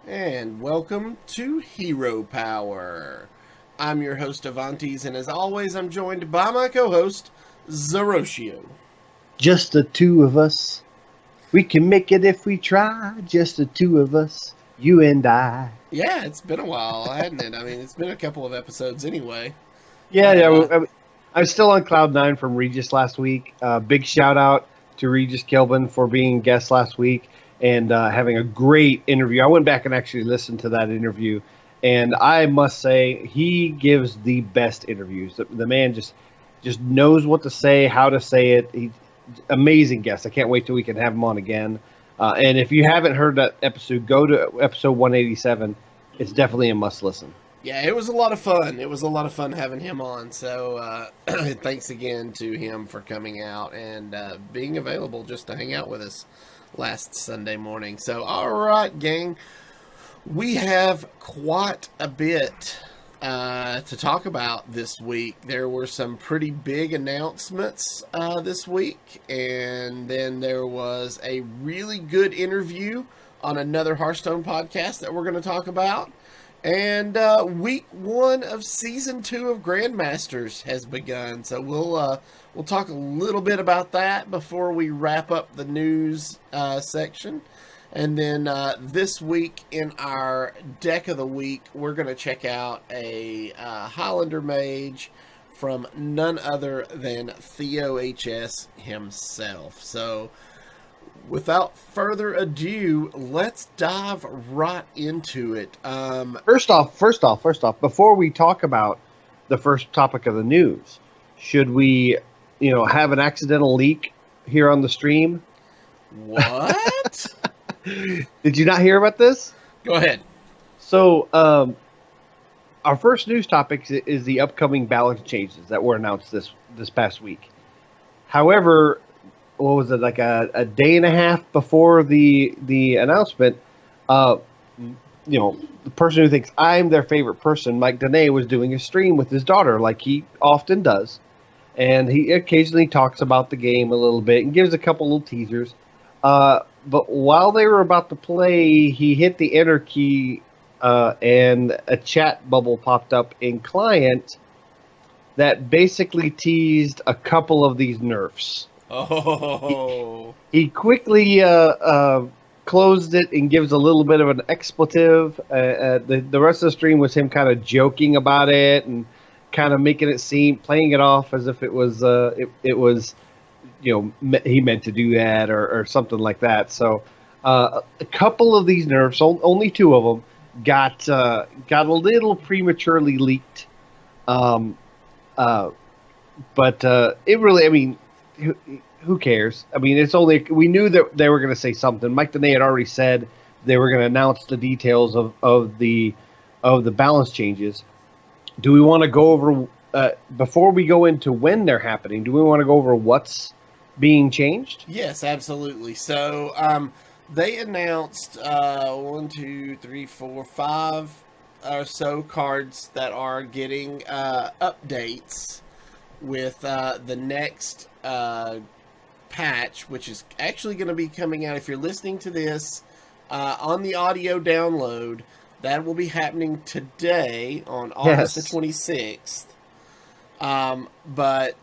And welcome to Hero Power. I'm your host, Avanties, and as always, I'm joined by my co-host, Zerotio. Just the two of us. We can make it if we try. Just the two of us. You and I. Yeah, it's been a while, hasn't it? I mean, it's been a couple of episodes anyway. Yeah, Uh, I'm still on cloud nine from Regis last week. Big shout out to Regis Kilbin for being guest last week and having a great interview. I went back and actually listened to that interview, and I must say he gives the best interviews. The man just knows what to say, how to say it. He's amazing guest. I can't wait till we can have him on again. And if you haven't heard that episode, go to episode 187. It's definitely a must listen. yeah, it was a lot of fun. It was a lot of fun having him on. So thanks again to him for coming out and being available just to hang out with us last Sunday morning. So, all right, gang. We have quite a bit to talk about this week. There were some pretty big announcements this week, and then there was a really good interview on another Hearthstone podcast that we're going to talk about. And week one of season 2 of Grandmasters has begun, so we'll talk a little bit about that before we wrap up the news section. And then this week in our deck of the week, we're going to check out a Highlander Mage from none other than TheoHS himself. So without further ado, let's dive right into it. First off, before we talk about the first topic of the news, should we, have an accidental leak here on the stream? What? Did you not hear about this? Go ahead. So, our first news topic is the upcoming balance changes that were announced this past week. However, what was it, like a day and a half before the announcement? The person who thinks I'm their favorite person, Mike Danae, was doing a stream with his daughter, like he often does, and he occasionally talks about the game a little bit and gives a couple little teasers. But while they were about to play, he hit the enter key, and a chat bubble popped up in client that basically teased a couple of these nerfs. Oh. He quickly closed it and gives a little bit of an expletive. The rest of the stream was him kind of joking about it and kind of making it seem, playing it off as if it was he meant to do that or something like that. So a couple of these nerfs, only 2 of them, got a little prematurely leaked. But it really, I mean, who cares? I mean, it's only, we knew that they were going to say something. Mike Danae had already said they were going to announce the details of the balance changes. Do we want to go over before we go into when they're happening? Do we want to go over what's being changed? Yes, absolutely. So they announced 1, 2, 3, 4, 5 or so cards that are getting updates with the next patch, which is actually going to be coming out. If you're listening to this on the audio download, that will be happening today on August the 26th. But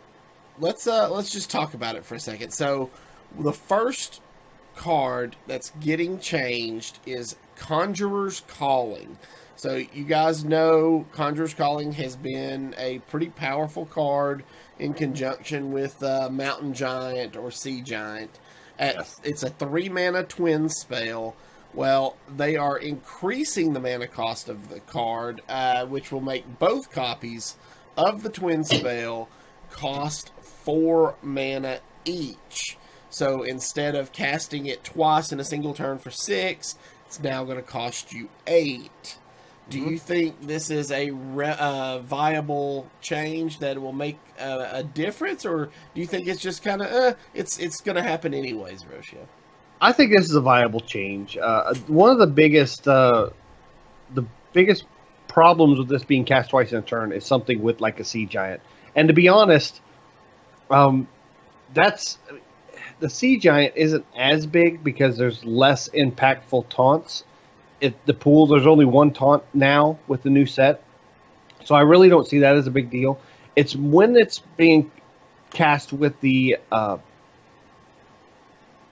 let's just talk about it for a second. So the first card that's getting changed is Conjurer's Calling. So you guys know Conjurer's Calling has been a pretty powerful card in conjunction with Mountain Giant or Sea Giant. It's a 3-mana twin spell. Well, they are increasing the mana cost of the card, which will make both copies of the twin spell cost 4 mana each. So instead of casting it twice in a single turn for 6, it's now going to cost you 8. Do you think this is a viable change that will make a difference, or do you think it's just kind of it's going to happen anyways, Roshio? I think this is a viable change. One of the biggest problems with this being cast twice in a turn is something with like a Sea Giant. And to be honest, that's the Sea Giant isn't as big because there's less impactful taunts. the pool, there's only one taunt now with the new set. So I really don't see that as a big deal. It's when it's being cast with the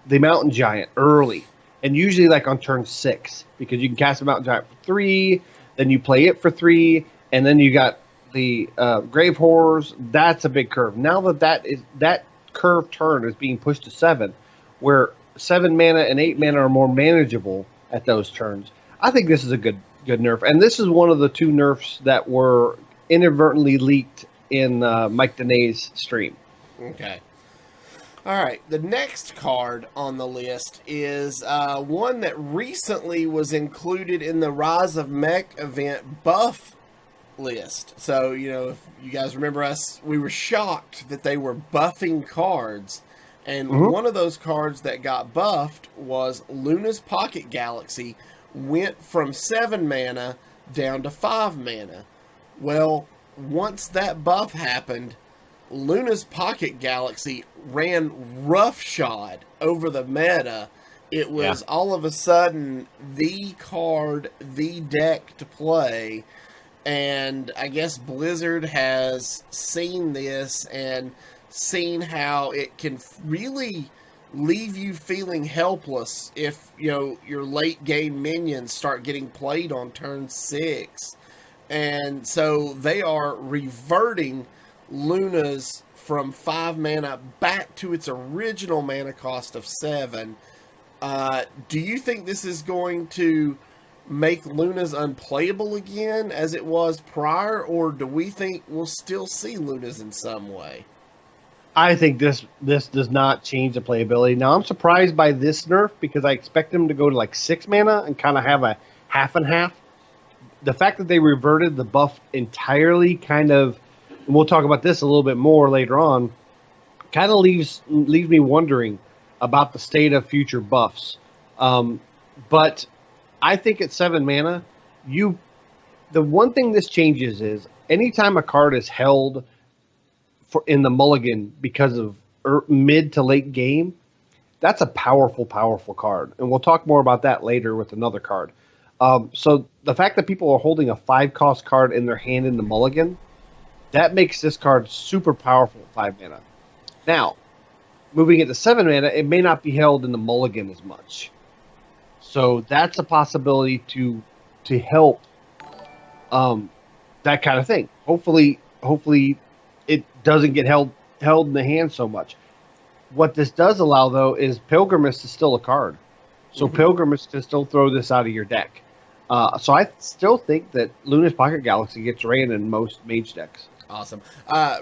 Mountain Giant early, and usually like on turn 6, because you can cast the Mountain Giant for 3, then you play it for 3, and then you got the Grave Horrors. That's a big curve. Now that curve turn is being pushed to 7, where 7 mana and 8 mana are more manageable at those turns. I think this is a good nerf, and this is one of the 2 nerfs that were inadvertently leaked in Mike Danae's stream. Okay. All right. The next card on the list is one that recently was included in the Rise of Mech event buff list. So, if you guys remember us, we were shocked that they were buffing cards. And one of those cards that got buffed was Luna's Pocket Galaxy, went from 7 mana down to 5 mana. Well, once that buff happened, Luna's Pocket Galaxy ran roughshod over the meta. It was all of a sudden the card, the deck to play. And I guess Blizzard has seen this and seen how it can really leave you feeling helpless if, your late game minions start getting played on turn 6. And so they are reverting Luna's from 5 mana back to its original mana cost of 7. Do you think this is going to make Luna's unplayable again as it was prior, or do we think we'll still see Luna's in some way? I think this does not change the playability. Now, I'm surprised by this nerf because I expect them to go to like 6 mana and kind of have a half and half. The fact that they reverted the buff entirely kind of, and we'll talk about this a little bit more later on, kind of leaves me wondering about the state of future buffs. But I think at 7 mana, the one thing this changes is anytime a card is held in the mulligan because of mid to late game, that's a powerful card. And we'll talk more about that later with another card. So the fact that people are holding a 5-cost card in their hand in the mulligan, that makes this card super powerful at 5 mana. Now, moving it to 7 mana, it may not be held in the mulligan as much. So that's a possibility to help that kind of thing. Hopefully it doesn't get held in the hand so much. What this does allow, though, is Pilgrimist is still a card. So Pilgrimist can still throw this out of your deck. So I still think that Luna's Pocket Galaxy gets ran in most Mage decks. Awesome.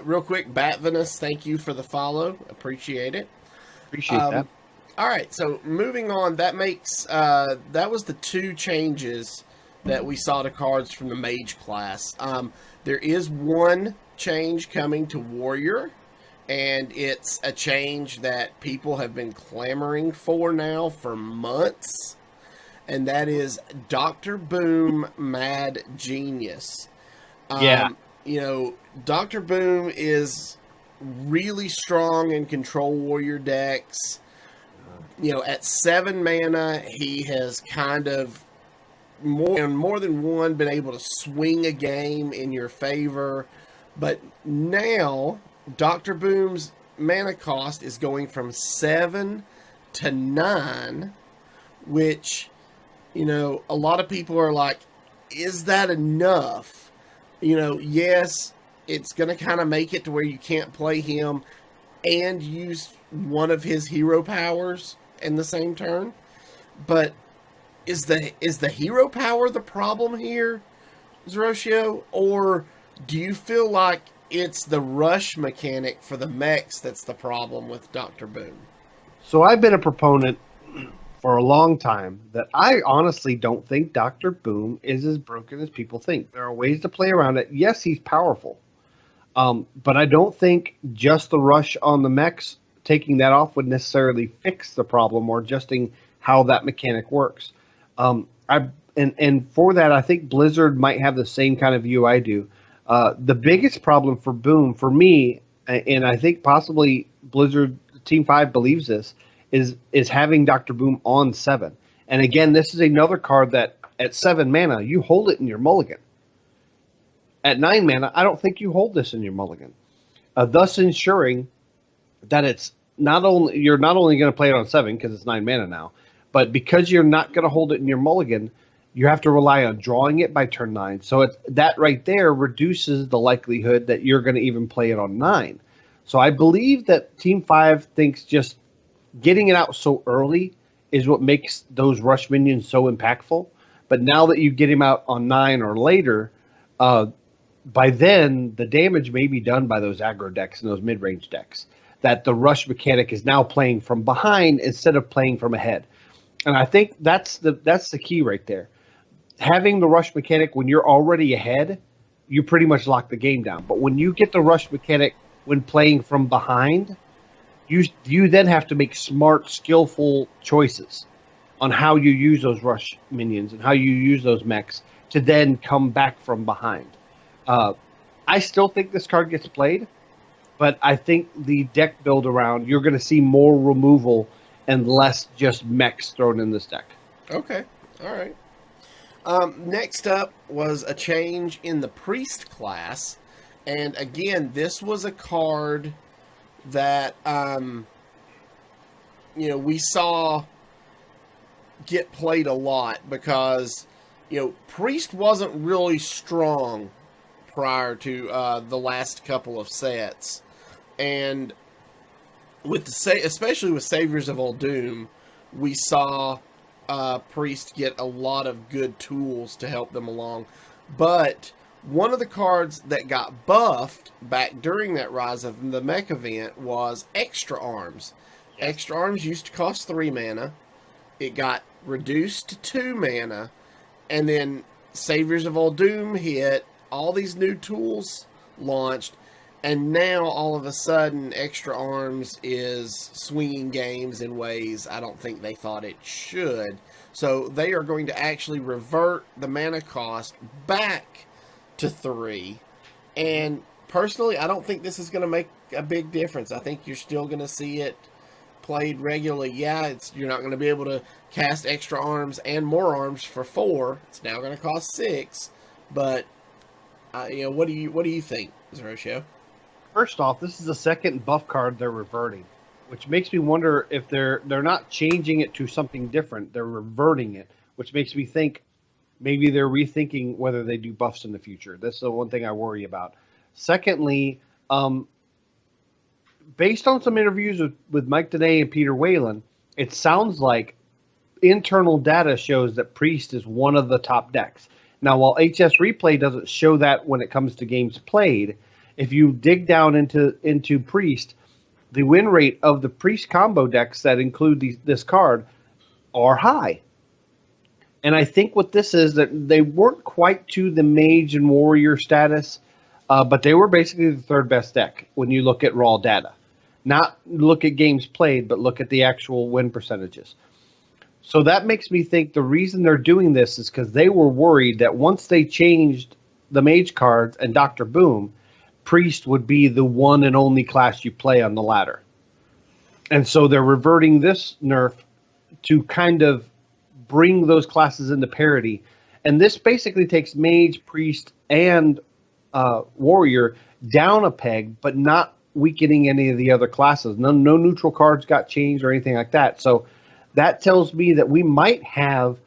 Real quick, Batvinus, thank you for the follow. Appreciate it. Appreciate that. All right, so moving on, that makes that was the 2 changes that we saw to cards from the Mage class. There is one change coming to Warrior, and it's a change that people have been clamoring for now for months, and that is Dr. Boom Mad Genius. Dr. Boom is really strong in Control Warrior decks. At 7 mana, he has kind of more than one been able to swing a game in your favor. But now, Dr. Boom's mana cost is going from 7 to 9, which, a lot of people are like, is that enough? Yes, it's going to kind of make it to where you can't play him and use one of his hero powers in the same turn. But is the hero power the problem here, Zerotio? Or do you feel like it's the rush mechanic for the mechs that's the problem with Dr. Boom? So I've been a proponent for a long time that I honestly don't think Dr. Boom is as broken as people think. There are ways to play around it. Yes, he's powerful. But I don't think just the rush on the mechs, taking that off, would necessarily fix the problem or adjusting how that mechanic works. And for that, I think Blizzard might have the same kind of view I do. The biggest problem for Boom, for me, and I think possibly Blizzard Team 5 believes this, is having Dr. Boom on 7. And again, this is another card that at 7 mana, you hold it in your mulligan. At 9 mana, I don't think you hold this in your mulligan. Thus ensuring that it's you're not only going to play it on 7 because it's 9 mana now, but because you're not going to hold it in your mulligan, you have to rely on drawing it by turn 9. So that right there reduces the likelihood that you're going to even play it on 9. So I believe that Team 5 thinks just getting it out so early is what makes those rush minions so impactful. But now that you get him out on 9 or later, by then the damage may be done by those aggro decks and those mid-range decks. That the rush mechanic is now playing from behind instead of playing from ahead. And I think that's the key right there. Having the rush mechanic when you're already ahead, you pretty much lock the game down. But when you get the rush mechanic when playing from behind, you then have to make smart, skillful choices on how you use those rush minions and how you use those mechs to then come back from behind. I still think this card gets played, but I think the deck build around, you're going to see more removal and less just mechs thrown in this deck. Okay, all right. Next up was a change in the Priest class. And again, this was a card that, we saw get played a lot because, Priest wasn't really strong prior to the last couple of sets. And especially with Saviors of Uldum, we saw Priest get a lot of good tools to help them along. But one of the cards that got buffed back during that Rise of the Mech event was Extra Arms. Extra Arms used to cost 3 mana. It got reduced to 2 mana. And then Saviors of Uldum hit. All these new tools launched. And now, all of a sudden, Extra Arms is swinging games in ways I don't think they thought it should. So they are going to actually revert the mana cost back to 3. And personally, I don't think this is going to make a big difference. I think you're still going to see it played regularly. Yeah, you're not going to be able to cast Extra Arms and more arms for 4. It's now going to cost 6. But, what do you think, Zerotio? First off, this is the second buff card they're reverting, which makes me wonder if they're not changing it to something different. They're reverting it, which makes me think maybe they're rethinking whether they do buffs in the future. That's the one thing I worry about. Secondly, based on some interviews with Mike Danae and Peter Whalen, it sounds like internal data shows that Priest is one of the top decks. Now, while HS Replay doesn't show that when it comes to games played, if you dig down into Priest, the win rate of the Priest combo decks that include this card are high. And I think what this is, that they weren't quite to the Mage and Warrior status, but they were basically the third best deck when you look at raw data. Not look at games played, but look at the actual win percentages. So that makes me think the reason they're doing this is because they were worried that once they changed the Mage cards and Dr. Boom, Priest would be the one and only class you play on the ladder. And so they're reverting this nerf to kind of bring those classes into parity. And this basically takes Mage, Priest, and Warrior down a peg, but not weakening any of the other classes. No neutral cards got changed or anything like that. So that tells me that we might have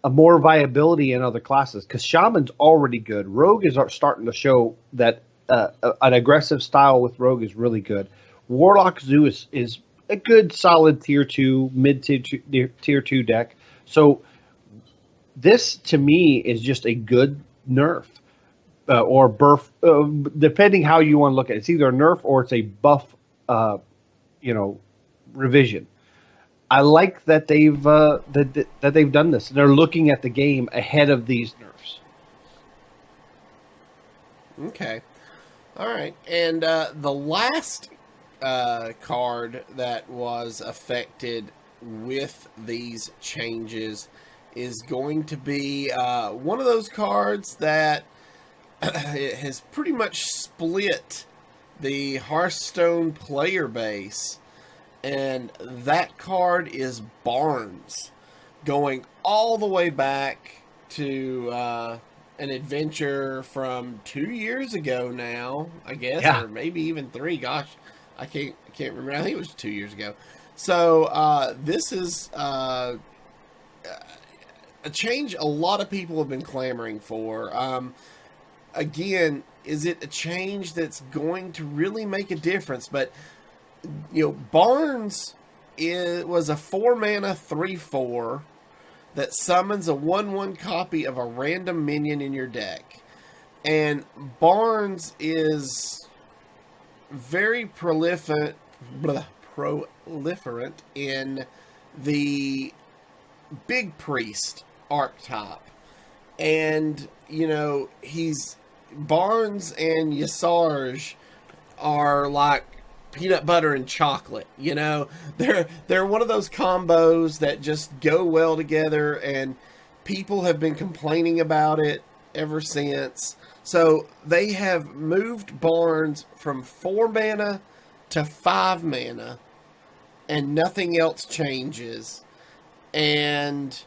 a more viability in other classes, because Shaman's already good. Rogue is starting to show that an aggressive style with Rogue is really good. Warlock Zoo is a good, solid tier 2, mid-tier 2 deck. So this, to me, is just a good nerf or buff, depending how you want to look at it. It's either a nerf or it's a buff, revision. I like that they've done this. They're looking at the game ahead of these nerfs. Okay. All right, and the last card that was affected with these changes is going to be one of those cards that it has pretty much split the Hearthstone player base, and that card is Barnes, going all the way back to an adventure from 2 years ago now, I guess, Yeah. or maybe even 3. Gosh, I can't remember. I think it was 2 years ago. So this is a change a lot of people have been clamoring for. Again, is it a change that's going to really make a difference? But Barnes was a 4-mana 3/4 that summons a 1/1 copy of a random minion in your deck. And Barnes is very proliferant in the Big Priest archetype. And, he's Barnes and Yasarj are like peanut butter and chocolate. They're one of those combos that just go well together, and people have been complaining about it ever since. So they have moved Barnes from 4 mana to 5 mana, and nothing else changes. And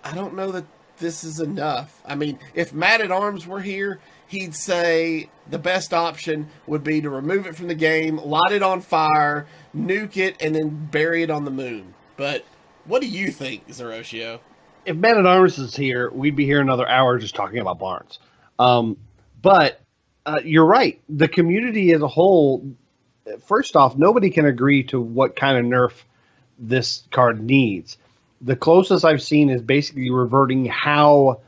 I don't know that this is enough. I mean, if Matt at Arms were here, he'd say the best option would be to remove it from the game, light it on fire, nuke it, and then bury it on the moon. But what do you think, Zerotio? If Man at Arms is here, we'd be here another hour just talking about Barnes. But you're right. The community as a whole, first off, nobody can agree to what kind of nerf this card needs. The closest I've seen is basically reverting how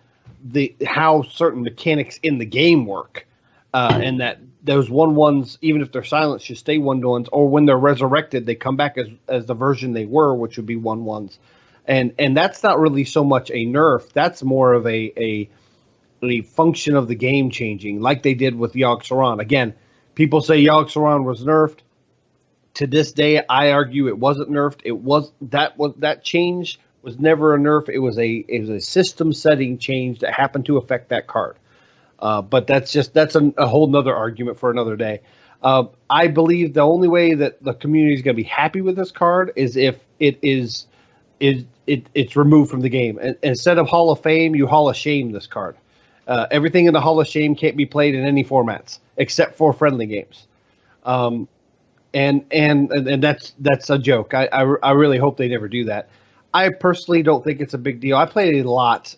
certain mechanics in the game work, and that those 1/1s, even if they're silenced, should stay 1/1s, or when they're resurrected, they come back as the version they were, which would be 1/1s. And that's not really so much a nerf. That's more of a function of the game changing, like they did with Yogg-Saron. Again, people say Yogg-Saron was nerfed. To this day, I argue it wasn't nerfed. That change was never a nerf. It was a system setting change that happened to affect that card. But that's a whole nother argument for another day. I believe the only way that the community is going to be happy with this card is if it's removed from the game. And instead of Hall of Fame, you Hall of Shame this card. Everything in the Hall of Shame can't be played in any formats except for friendly games. And that's a joke. I really hope they never do that. I personally don't think it's a big deal. I played a lot,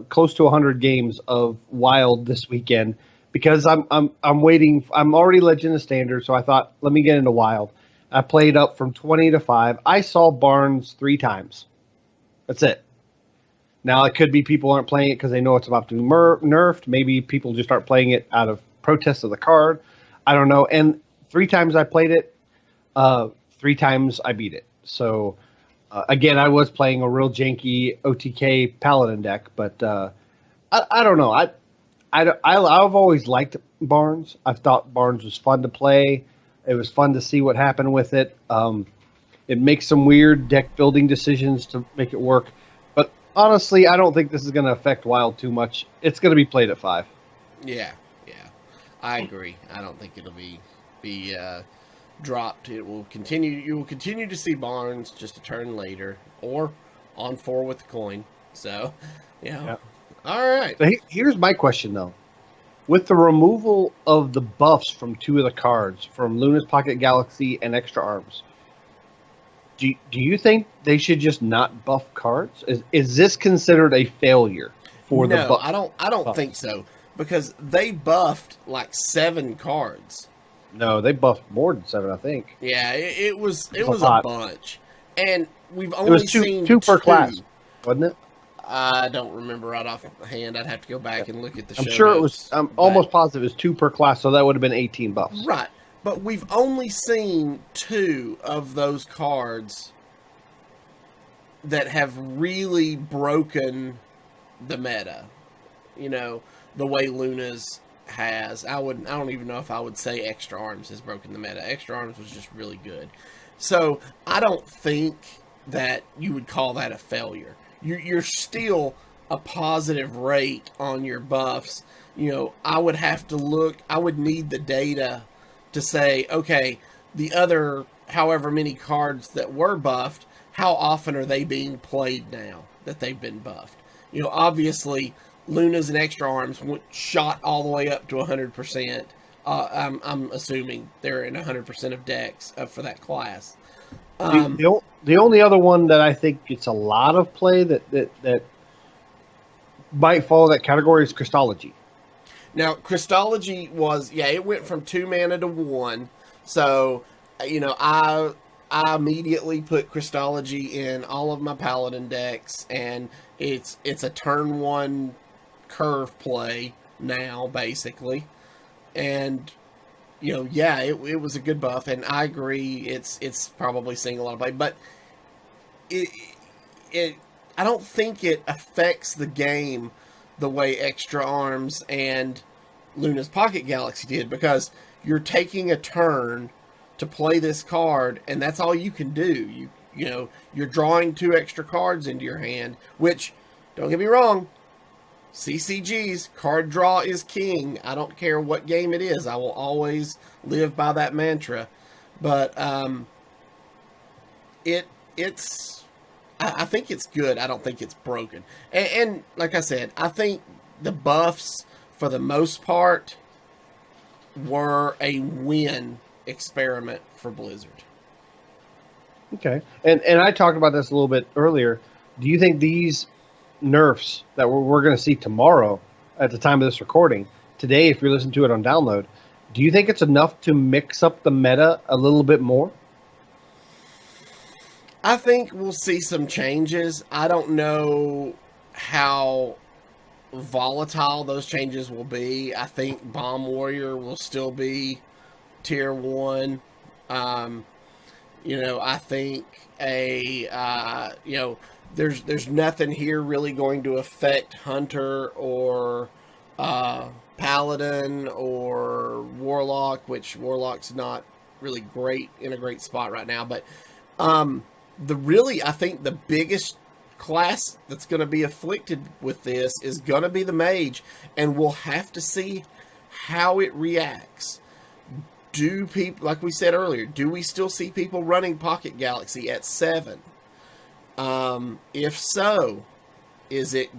close to 100 games of Wild this weekend because I'm waiting. I'm already Legend of Standard, so I thought, let me get into Wild. I played up from 20 to 5. I saw Barnes 3 times. That's it. Now, it could be people aren't playing it because they know it's about to be nerfed. Maybe people just aren't playing it out of protest of the card. I don't know. And 3 times I played it, 3 times I beat it. So, again, I was playing a real janky OTK Paladin deck, but I don't know. I've always liked Barnes. I've thought Barnes was fun to play. It was fun to see what happened with it. It makes some weird deck building decisions to make it work. But honestly, I don't think this is going to affect Wild too much. It's going to be played at 5. Yeah. I agree. I don't think it'll be dropped. It will continue. You will continue to see Barnes just a turn later, or on 4 with the coin. So, yeah. All right. So here's my question though: with the removal of the buffs from 2 of the cards, from Luna's Pocket Galaxy and Extra Arms, do you think they should just not buff cards? Is this considered a failure for the buff? No, I don't think so, because they buffed like 7 cards. No, they buffed more than 7, I think. Yeah, it was a bunch, and we've only seen 2 per class, wasn't it? I don't remember right off hand. I'd have to go back and look at the show. I'm sure it was. I'm almost positive it was 2 per class, so that would have been 18 buffs. Right, but we've only seen 2 of those cards that have really broken the meta. The way Luna's has. I don't even know if I would say Extra Arms has broken the meta. Extra Arms was just really good. So I don't think that you would call that a failure. You're still a positive rate on your buffs. I would have to look. I would need the data to say, okay, the other however many cards that were buffed, how often are they being played now that they've been buffed? obviously Lunas and Extra Arms shot all the way up to 100%. I'm assuming they're in 100% of decks for that class. The only other one that I think gets a lot of play that might follow that category is Christology. Now, Christology it went from 2 mana to 1. So, I immediately put Christology in all of my Paladin decks, and it's a turn 1 curve play now, basically. And, it was a good buff, and I agree it's probably seeing a lot of play, but I don't think it affects the game the way Extra Arms and Luna's Pocket Galaxy did, because you're taking a turn to play this card, and that's all you can do. You're drawing 2 extra cards into your hand, which, don't get me wrong, CCG's card draw is king. I don't care what game it is. I will always live by that mantra. But I think it's good. I don't think it's broken. And like I said, I think the buffs, for the most part, were a win experiment for Blizzard. Okay. And I talked about this a little bit earlier. Do you think these nerfs that we're going to see tomorrow at the time of this recording, today if you're listening to it on download, do you think it's enough to mix up the meta a little bit more? I think we'll see some changes. I don't know how volatile those changes will be. I think Bomb Warrior will still be tier 1. I think there's nothing here really going to affect Hunter or Paladin or Warlock, which Warlock's not really in a great spot right now. But I think the biggest class that's going to be afflicted with this is going to be the Mage, and we'll have to see how it reacts. Do people, like we said earlier, do we still see people running Pocket Galaxy at 7? If so, is it,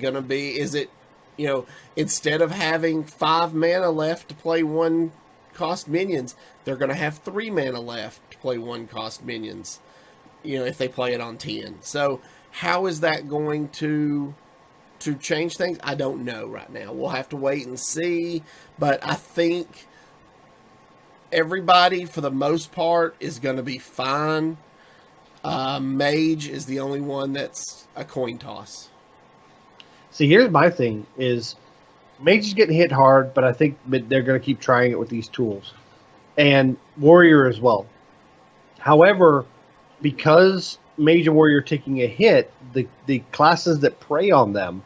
instead of having 5 mana left to play 1 cost minions, they're going to have 3 mana left to play 1 cost minions, if they play it on 10. So how is that going to change things? I don't know right now. We'll have to wait and see, but I think everybody, for the most part, is going to be fine. Mage is the only one that's a coin toss. See, here's my thing, is Mage is getting hit hard, but I think they're going to keep trying it with these tools. And Warrior as well. However, because Mage and Warrior are taking a hit, the classes that prey on them,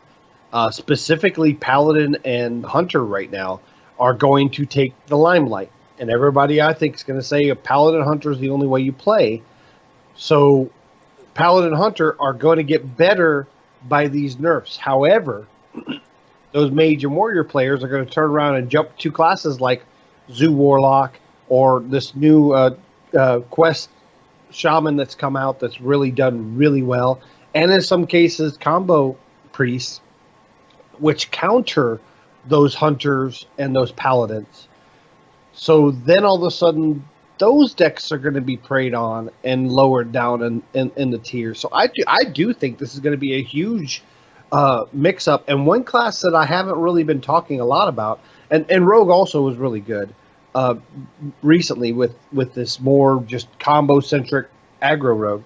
specifically Paladin and Hunter right now, are going to take the limelight. And everybody, I think, is going to say a Paladin Hunter is the only way you play. So Paladin Hunter are going to get better by these nerfs. However, those Mage and Warrior players are going to turn around and jump 2 classes like Zoo Warlock or this new Quest Shaman that's come out that's really done really well. And in some cases, Combo Priests, which counter those Hunters and those Paladins. So then all of a sudden, those decks are going to be preyed on and lowered down in the tier. So I do think this is going to be a huge mix-up. And one class that I haven't really been talking a lot about, and Rogue also was really good recently with this more just combo-centric aggro Rogue,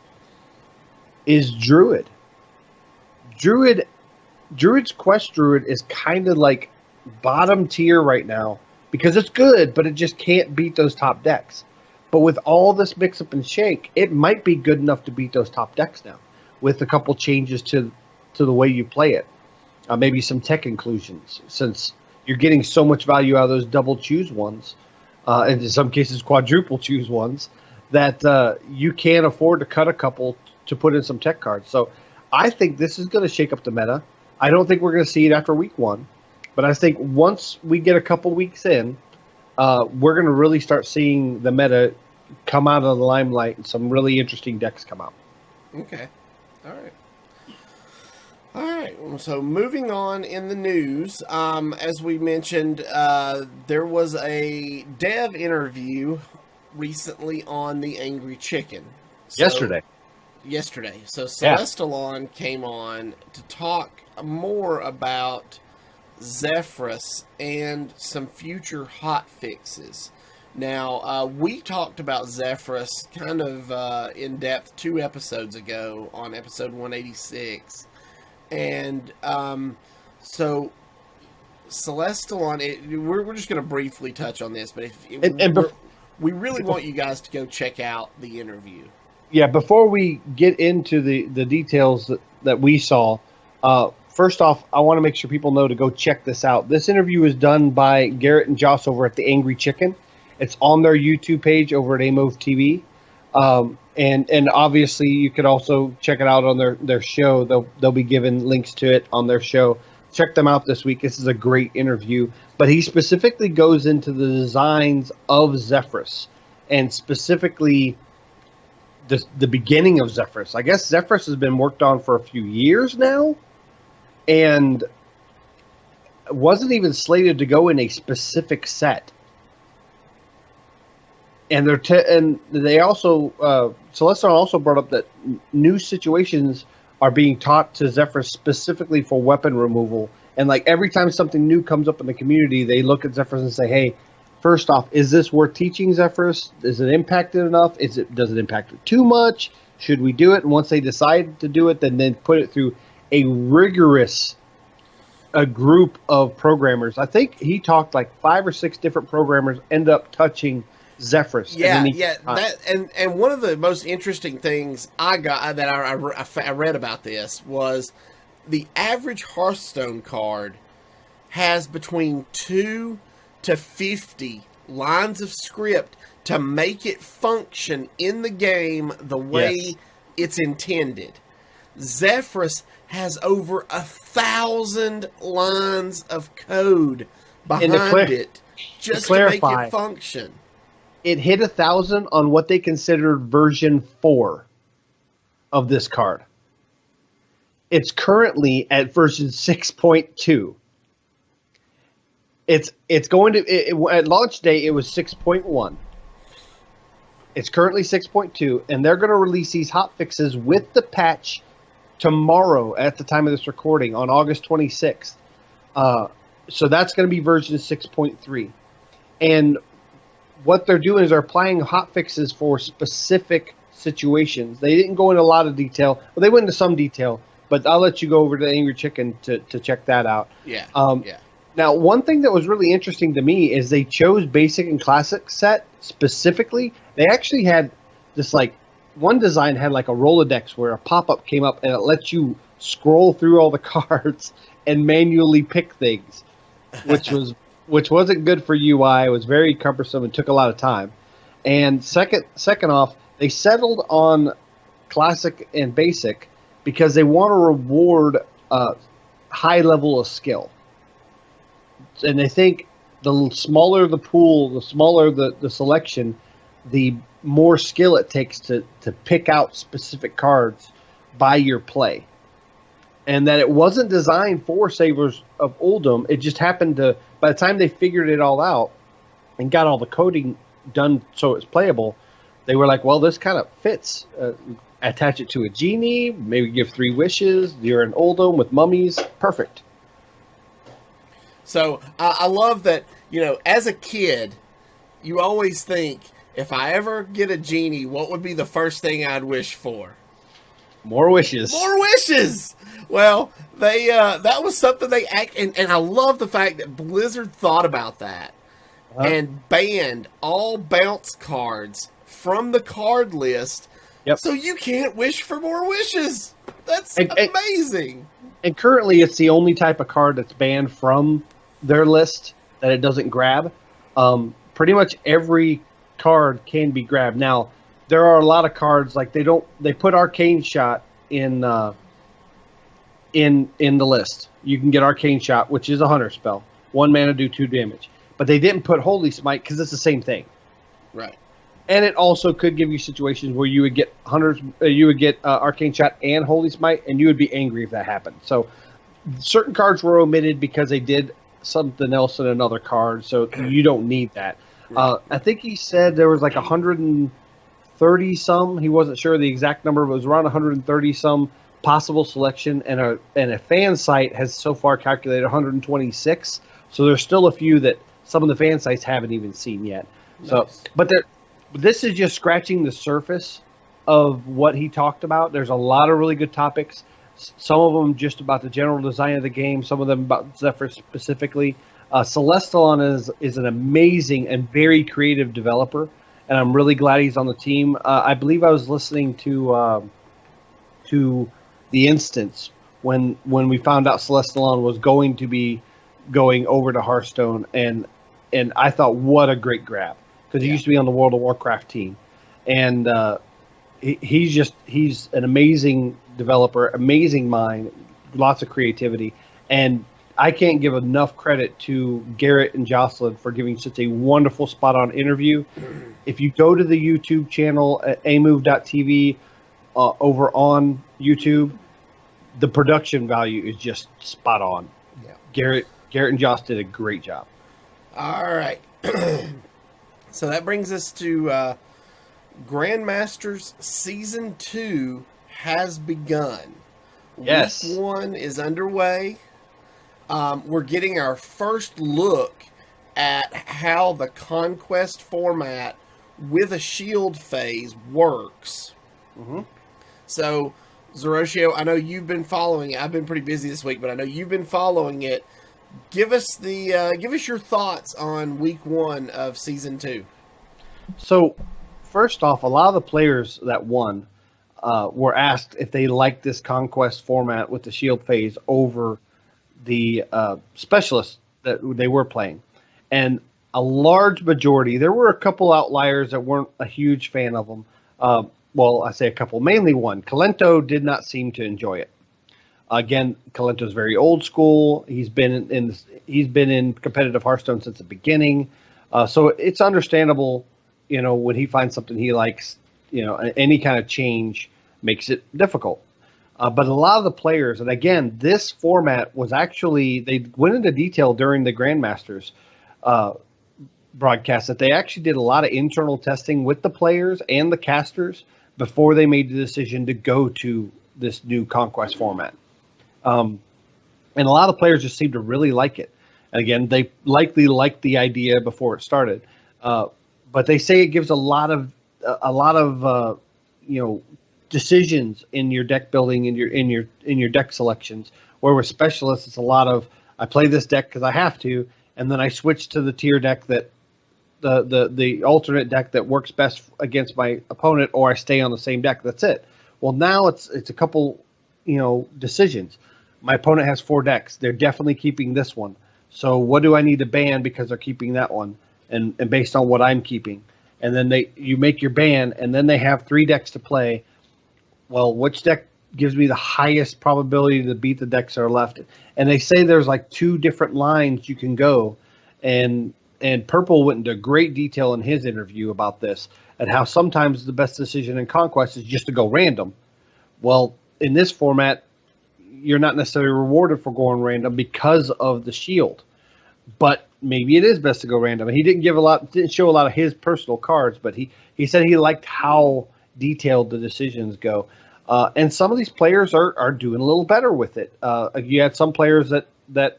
is Druid. Druid's Quest Druid is kind of like bottom tier right now, because it's good, but it just can't beat those top decks. But with all this mix-up and shake, it might be good enough to beat those top decks now, with a couple changes to the way you play it. Maybe some tech inclusions, since you're getting so much value out of those double choose ones, and in some cases quadruple choose ones, that you can't afford to cut a couple to put in some tech cards. So I think this is going to shake up the meta. I don't think we're going to see it after week 1. But I think once we get a couple weeks in, we're going to really start seeing the meta come out of the limelight and some really interesting decks come out. Okay. All right. So moving on in the news, as we mentioned, there was a dev interview recently on the Angry Chicken. Yesterday. So Celestalon came on to talk more about Zephyrus and some future hot fixes. Now, we talked about Zephyrus kind of in depth 2 episodes ago on episode 186. And so Celestalon, we're just going to briefly touch on this, but we really want you guys to go check out the interview. Yeah, before we get into the details that we saw, first off, I want to make sure people know to go check this out. This interview is done by Garrett and Joss over at the Angry Chicken. It's on their YouTube page over at AMOV TV. And obviously you could also check it out on their show. They'll be giving links to it on their show. Check them out this week. This is a great interview. But he specifically goes into the designs of Zephyrus and specifically the beginning of Zephyrus. I guess Zephyrus has been worked on for a few years now and wasn't even slated to go in a specific set. And they also Celestion also brought up that new situations are being taught to Zephyrus specifically for weapon removal. And like every time something new comes up in the community, they look at Zephyrus and say, "Hey, first off, is this worth teaching Zephyrus? Is it impacted enough? Does it impact it too much? Should we do it?" And once they decide to do it, then put it through a rigorous group of programmers. I think he talked like 5 or 6 different programmers end up touching Zephyrus. Yeah. And one of the most interesting things I read about this was the average Hearthstone card has between 2 to 50 lines of script to make it function in the game the way it's intended. Zephyrus has over 1,000 lines of code behind it just to make it function. It hit 1,000 on what they considered version 4 of this card. It's currently at version 6.2. It's going to at launch day it was 6.1. It's currently 6.2, and they're going to release these hot fixes with the patch tomorrow at the time of this recording on August 26th. So that's going to be version 6.3, and what they're doing is they're applying hot fixes for specific situations. They didn't go into a lot of detail. Well, they went into some detail, but I'll let you go over to the Angry Chicken to check that out. Yeah. Now, one thing that was really interesting to me is they chose Basic and Classic set specifically. They actually had this, like, one design had like a Rolodex where a pop-up came up and it lets you scroll through all the cards and manually pick things, which wasn't good for UI. It was very cumbersome and took a lot of time. And second off, they settled on Classic and Basic because they want to reward a high level of skill. And they think the smaller the pool, the smaller the selection, the more skill it takes to pick out specific cards by your play. And that it wasn't designed for Savers of Uldum. It just happened to, by the time they figured it all out and got all the coding done so it's playable, they were like, well, this kind of fits. Attach it to a genie, maybe give 3 wishes. You're an Uldum with mummies. Perfect. So I love that, as a kid, you always think, if I ever get a genie, what would be the first thing I'd wish for? More wishes. More wishes! Well, they that was something and I love the fact that Blizzard thought about that and banned all bounce cards from the card list. Yep. So you can't wish for more wishes. That's amazing. And currently it's the only type of card that's banned from their list that it doesn't grab. Pretty much every card can be grabbed. Now, there are a lot of cards like they put Arcane Shot in the list. You can get Arcane Shot, which is a hunter spell. 1 mana, do 2 damage. But they didn't put Holy Smite because it's the same thing. Right. And it also could give you situations where you would get Arcane Shot and Holy Smite, and you would be angry if that happened. So certain cards were omitted because they did something else in another card, so you don't need that. I think he said there was like 130 some. He wasn't sure the exact number, but it was around 130 some possible selection, and a fan site has so far calculated 126. So there's still a few that some of the fan sites haven't even seen yet. Nice. So, but this is just scratching the surface of what he talked about. There's a lot of really good topics. Some of them just about the general design of the game. Some of them about Zephyr specifically. Celestalon is an amazing and very creative developer, and I'm really glad he's on the team. I believe I was listening to The Instance when we found out Celestalon was going to be going over to Hearthstone, and I thought, what a great grab, because he used to be on the World of Warcraft team, and he's an amazing developer, amazing mind, lots of creativity, and I can't give enough credit to Garrett and Jocelyn for giving such a wonderful spot-on interview. If you go to the YouTube channel at amove.tv over on YouTube, the production value is just spot on. Yeah. Garrett and Joss did a great job. All right. So that brings us to Grandmasters Season 2 has begun. Yes. Week 1 is underway. We're getting our first look at how the Conquest format with a shield phase works. Mm-hmm. So, Zerotio, I know you've been following it. I've been pretty busy this week, but I know you've been following it. Give us your thoughts on week 1 of season 2. So, first off, a lot of the players that won were asked if they liked this Conquest format with the shield phase over the specialists that they were playing. And a large majority, there were a couple outliers that weren't a huge fan of them. Well, I say a couple, mainly one. Kalento did not seem to enjoy it. Again, Kalento's very old school. He's been in competitive Hearthstone since the beginning. So it's understandable, when he finds something he likes, any kind of change makes it difficult. But a lot of the players, and again, this format was actually, they went into detail during the Grandmasters broadcast that they actually did a lot of internal testing with the players and the casters before they made the decision to go to this new Conquest format. And a lot of players just seem to really like it. And again, they likely liked the idea before it started. But they say it gives a lot of decisions in your deck building, in your deck selections. Where with specialists, it's a lot of, I play this deck because I have to, and then I switch to the tier deck that the alternate deck that works best against my opponent, or I stay on the same deck. That's it. Well, now it's a couple decisions. My opponent has 4 decks. They're definitely keeping this one. So what do I need to ban because they're keeping that one, and based on what I'm keeping? And then you make your ban, and then they have 3 decks to play. Well, which deck gives me the highest probability to beat the decks that are left? And they say there's like 2 different lines you can go, and Purple went into great detail in his interview about this, and how sometimes the best decision in Conquest is just to go random. Well, in this format, you're not necessarily rewarded for going random because of the shield, but maybe it is best to go random. And he didn't show a lot of his personal cards, but he said he liked how detailed the decisions go. And some of these players are doing a little better with it. You had some players that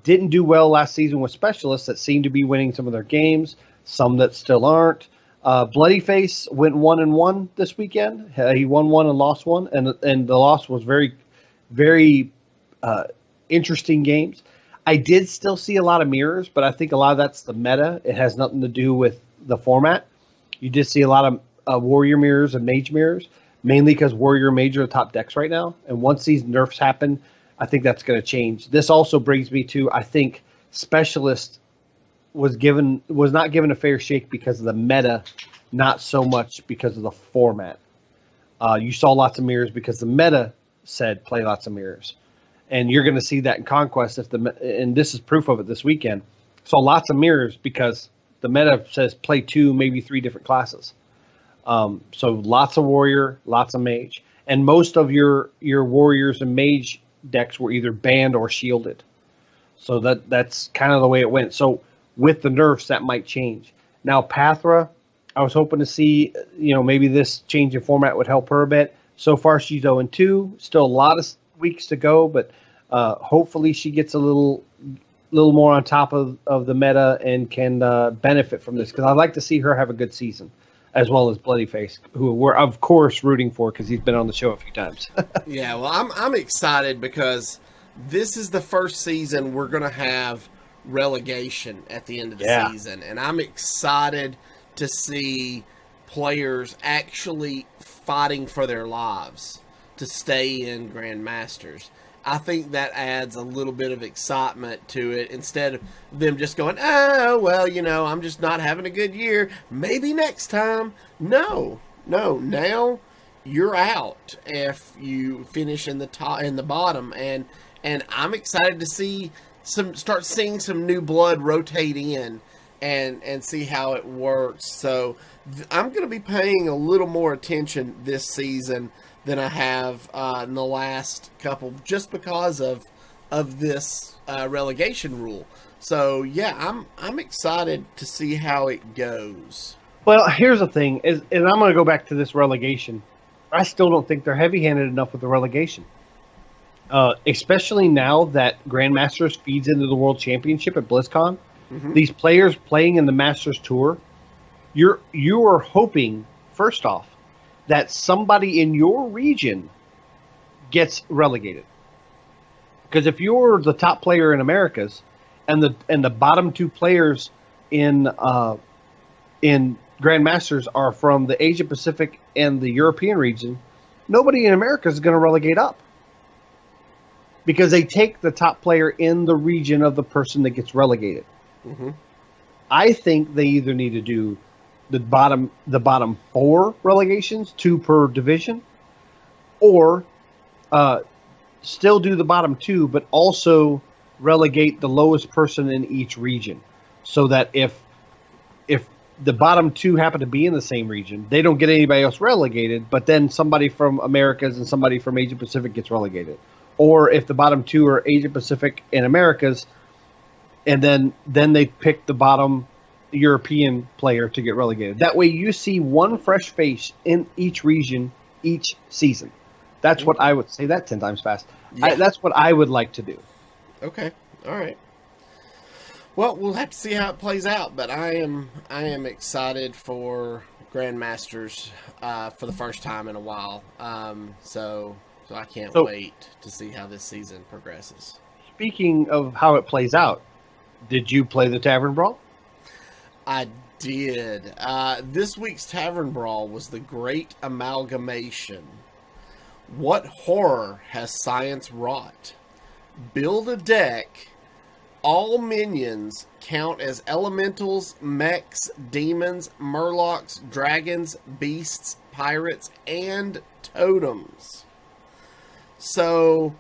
didn't do well last season with specialists that seem to be winning some of their games, some that still aren't. Bloodyface went 1-1 this weekend. He won 1 and lost 1, and the loss was very, very interesting games. I did still see a lot of mirrors, but I think a lot of that's the meta. It has nothing to do with the format. You did see a lot of warrior mirrors and mage mirrors, mainly because warrior and mage are the top decks right now. And once these nerfs happen, I think that's going to change. This also brings me to, I think, specialist was not given a fair shake because of the meta, not so much because of the format. You saw lots of mirrors because the meta said play lots of mirrors, and you're going to see that in Conquest. And this is proof of it this weekend. Saw lots of mirrors because the meta says play 2, maybe 3 different classes. So lots of warrior, lots of mage, and most of your warriors and mage decks were either banned or shielded. So that's kind of the way it went. So with the nerfs, that might change. Now, Pathra, I was hoping to see, maybe this change in format would help her a bit. So far, she's 0-2. Still a lot of weeks to go, but hopefully she gets a little more on top of the meta and can benefit from this, because I'd like to see her have a good season, as well as Bloodyface, who we're of course rooting for because he's been on the show a few times. Yeah, well, I'm excited because this is the first season we're going to have relegation at the end of the season, and I'm excited to see players actually fighting for their lives to stay in Grandmasters. I think that adds a little bit of excitement to it, instead of them just going, oh, well, I'm just not having a good year. Maybe next time. No, now you're out if you finish in the top, in the bottom, and I'm excited to start seeing some new blood rotate in and see how it works. So I'm going to be paying a little more attention this season than I have in the last couple, just because of this relegation rule. So yeah, I'm excited to see how it goes. Well, here's the thing, and I'm going to go back to this relegation. I still don't think they're heavy-handed enough with the relegation, especially now that Grandmasters feeds into the World Championship at BlizzCon. Mm-hmm. These players playing in the Masters Tour, you are hoping, first off, that somebody in your region gets relegated. Because if you're the top player in Americas and the bottom two players in Grandmasters are from the Asia Pacific and the European region, nobody in America is going to relegate up. Because they take the top player in the region of the person that gets relegated. Mm-hmm. I think they either need to do the bottom 4 relegations, 2 per division, or still do the bottom 2, but also relegate the lowest person in each region, so that if the bottom 2 happen to be in the same region, they don't get anybody else relegated, but then somebody from Americas and somebody from Asia Pacific gets relegated. Or if the bottom 2 are Asia Pacific and Americas, and then they pick the bottom European player to get relegated. That way you see one fresh face in each region each season. That's what I would say. That 10 times fast. Yeah. That's what I would like to do. Okay. All right. Well, we'll have to see how it plays out, but I am excited for Grandmasters for the first time in a while. So I can't wait to see how this season progresses. Speaking of how it plays out, did you play the Tavern Brawl? I did. This week's Tavern Brawl was the Great Amalgamation. What horror has science wrought? Build a deck. All minions count as elementals, mechs, demons, murlocs, dragons, beasts, pirates, and totems. So,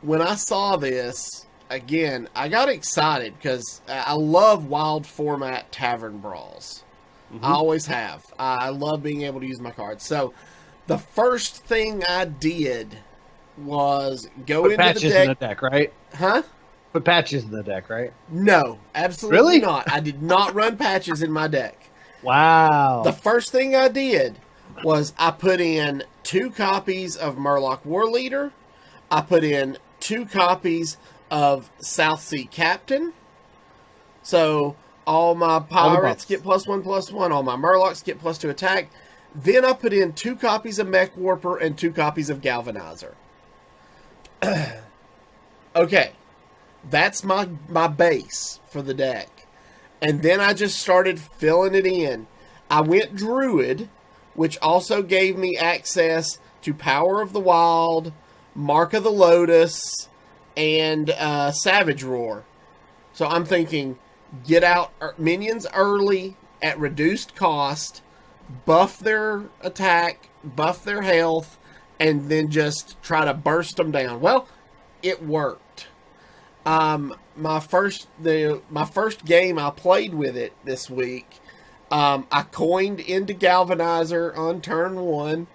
when I saw this, again, I got excited because I love wild format Tavern Brawls. Mm-hmm. I always have. I love being able to use my cards. So, the first thing I did was go into the deck. Put patches in the deck, right? Huh? Put patches in the deck, right? No, absolutely not. I did not run patches in my deck. Wow. The first thing I did was I put in 2 copies of Murloc War Leader. I put in 2 copies of South Sea Captain. So all my pirates get +1/+1. All my Murlocs get +2 attack. Then I put in 2 copies of Mech Warper and 2 copies of Galvanizer. Okay. That's my base for the deck. And then I just started filling it in. I went Druid, which also gave me access to Power of the Wild, Mark of the Lotus, and Savage Roar. So I'm thinking, get out minions early at reduced cost, buff their attack, buff their health, and then just try to burst them down. Well, it worked. My first game I played with it this week, I coined into Galvanizer on turn 1.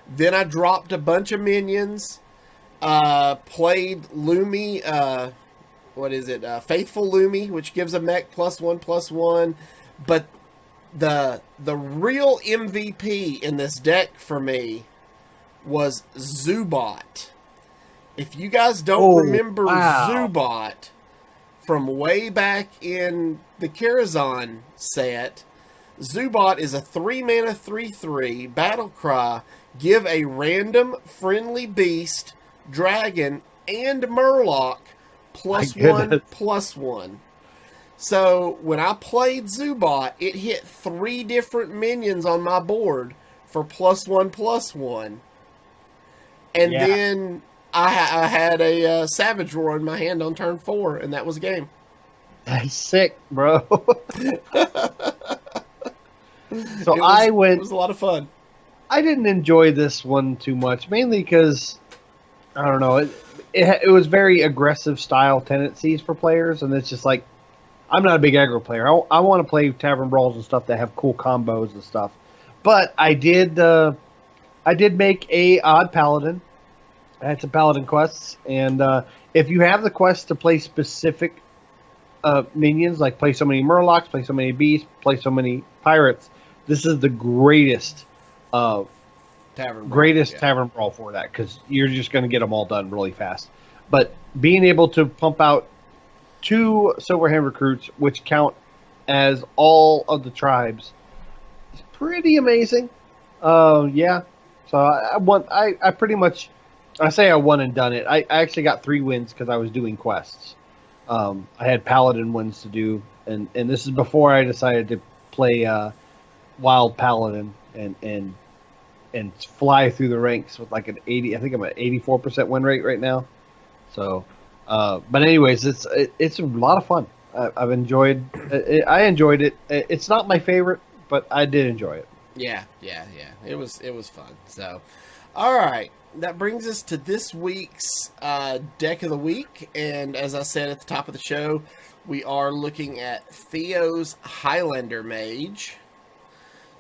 Then I dropped a bunch of minions, Played Lumi. What is it? Faithful Lumi, which gives a mech +1/+1. But the real MVP in this deck for me was Zubot. If you guys don't remember Zubot from way back in the Karazhan set, Zubot is a 3-mana 3/3 battle cry. Give a random friendly beast, dragon, and murloc +1/+1. So when I played Zubot, it hit 3 different minions on my board for +1/+1. And then I had a Savage Roar in my hand on turn 4, and that was a game. That's sick, bro. So it was a lot of fun. I didn't enjoy this one too much, mainly because, I don't know, it was very aggressive style tendencies for players, and it's just like, I'm not a big aggro player. I want to play Tavern Brawls and stuff that have cool combos and stuff. But I did make a odd Paladin. I had some Paladin quests, and if you have the quest to play specific minions, like play so many Murlocs, play so many Beasts, play so many Pirates, this is the greatest Tavern Brawl for that, because you're just going to get them all done really fast. But being able to pump out 2 Silverhand recruits, which count as all of the tribes, is pretty amazing. Yeah. So I pretty much, I say I won and done it. I actually got 3 wins because I was doing quests. I had Paladin wins to do, and this is before I decided to play Wild Paladin and fly through the ranks with like an 80. I think I'm at 84% win rate right now. So, but anyways, it's a lot of fun. I've enjoyed. I enjoyed it. It's not my favorite, but I did enjoy it. Yeah. It was fun. So, all right. That brings us to this week's deck of the week, and as I said at the top of the show, we are looking at Theo's Highlander Mage.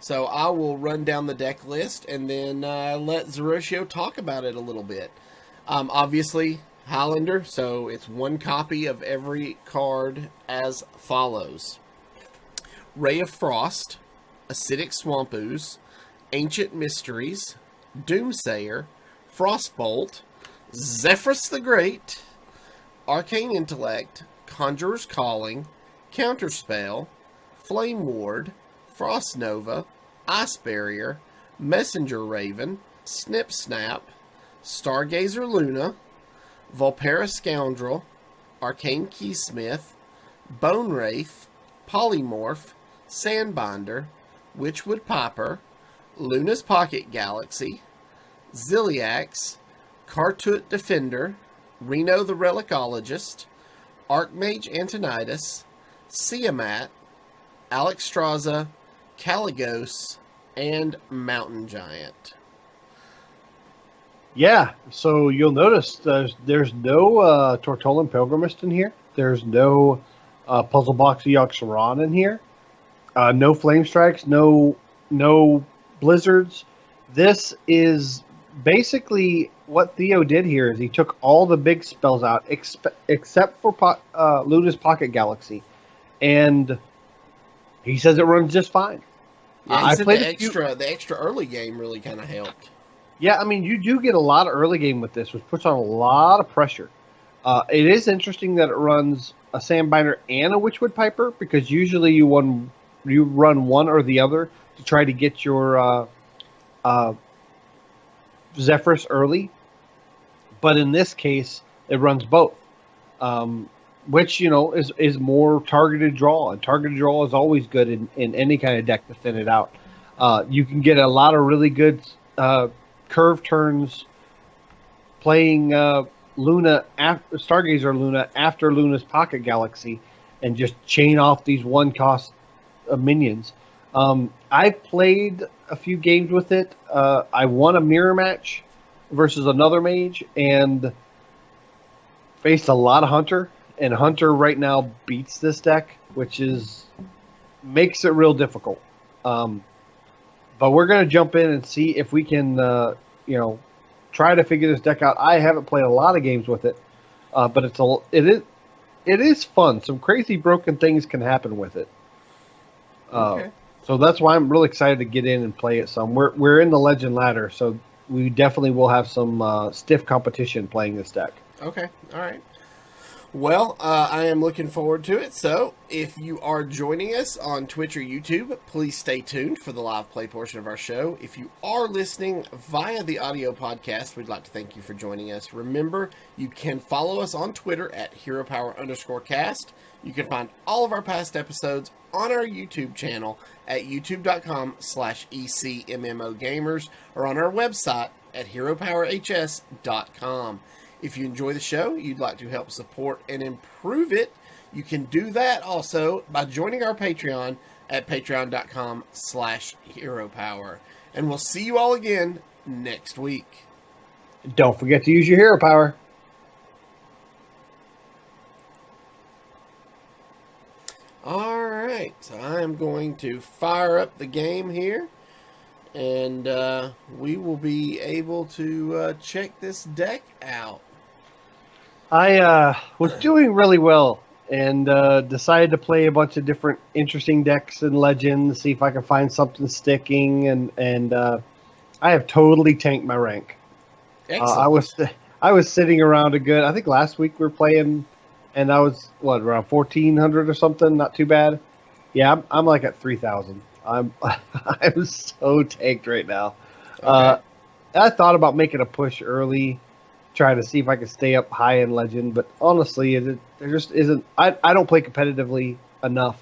So I will run down the deck list and then let Zerotio talk about it a little bit. Obviously, Highlander, so it's 1 copy of every card as follows: Ray of Frost, Acidic Swamp Ooze, Ancient Mysteries, Doomsayer, Frostbolt, Zephyrus the Great, Arcane Intellect, Conjurer's Calling, Counterspell, Flame Ward, Frost Nova, Ice Barrier, Messenger Raven, Snip Snap, Stargazer Luna, Volpera Scoundrel, Arcane Keysmith, Bone Wraith, Polymorph, Sandbinder, Witchwood Piper, Luna's Pocket Galaxy, Ziliax, Kartut Defender, Reno the Relicologist, Archmage Antonidas, Siamat, Alexstrasza, Caligos, and Mountain Giant. Yeah, so you'll notice there's no Tortolan Pilgrimist in here. There's no Puzzle Box Eox in here. No Flame Strikes, no Blizzards. This is basically what Theo did here is he took all the big spells out except for Luna's Pocket Galaxy, and he says it runs just fine. Yeah, I played the extra early game really kind of helped. Yeah, I mean, you do get a lot of early game with this, which puts on a lot of pressure. It is interesting that it runs a Sandbinder and a Witchwood Piper, because usually you run one or the other to try to get your Zephyrus early. But in this case, it runs both, which, is more targeted draw. And targeted draw is always good in any kind of deck to thin it out. You can get a lot of really good curve turns playing Stargazer Luna after Luna's Pocket Galaxy and just chain off these 1-cost minions. I played a few games with it. I won a mirror match versus another mage and faced a lot of Hunter. And Hunter right now beats this deck, which makes it real difficult. But we're going to jump in and see if we can, try to figure this deck out. I haven't played a lot of games with it, but it is fun. Some crazy broken things can happen with it. Okay. So that's why I'm really excited to get in and play it some. We're in the Legend ladder, so we definitely will have some stiff competition playing this deck. Okay. All right. Well, I am looking forward to it. So, if you are joining us on Twitch or YouTube, please stay tuned for the live play portion of our show. If you are listening via the audio podcast, we'd like to thank you for joining us. Remember, you can follow us on Twitter at HeroPower_cast. You can find all of our past episodes on our YouTube channel at youtube.com/ECMMOGamers or on our website at HeroPowerHS.com. If you enjoy the show, you'd like to help support and improve it, you can do that also by joining our Patreon at patreon.com/HeroPower. And we'll see you all again next week. Don't forget to use your hero power. All right, so I am going to fire up the game here, and we will be able to check this deck out. I was doing really well and decided to play a bunch of different interesting decks in Legend, see if I can find something sticking, and I have totally tanked my rank. Excellent. I was sitting around a good. I think last week we were playing, and I was around 1,400 or something. Not too bad. Yeah, I'm like at 3,000. I'm so tanked right now. Okay. I thought about making a push early, trying to see if I could stay up high in Legend, but honestly, there just isn't. I don't play competitively enough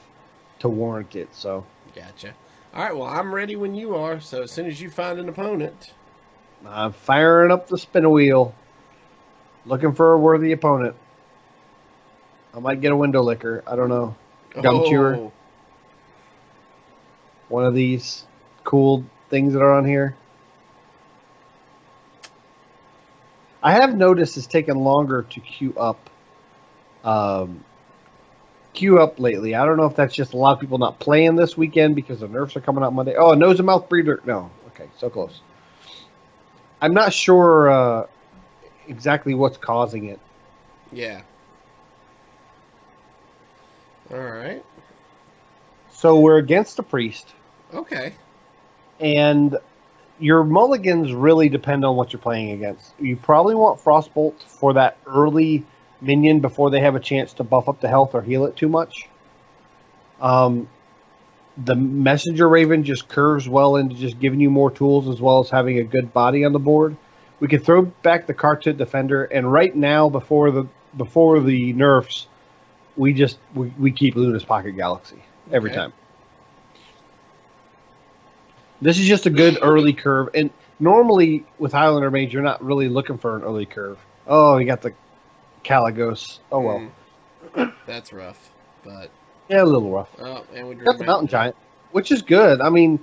to warrant it. So Gotcha. All right, well, I'm ready when you are, so as soon as you find an opponent. I'm firing up the spin wheel, looking for a worthy opponent. I might get a window licker. I don't know. Gum chewer. Oh, One of these cool things that are on here. I have noticed it's taken longer to queue up lately. I don't know if that's just a lot of people not playing this weekend because the nerfs are coming out Monday. Oh, a nose and mouth breeder. No. Okay, so close. I'm not sure exactly what's causing it. yeah. All right. So we're against a priest, Okay. and your mulligans really depend on what you're playing against. You probably want Frostbolt for that early minion before they have a chance to buff up the health or heal it too much. The Messenger Raven just curves well into just giving you more tools as well as having a good body on the board. We can throw back the Kartut Defender, and right now before the nerfs, we keep Luna's Pocket Galaxy every time. This is just a good early curve, and normally with Highlander Mage, you're not really looking for an early curve. Oh, you got the Caligos. Oh well, That's rough, but yeah, a little rough. oh, and we Got the Mountain Giant, which is good. I mean,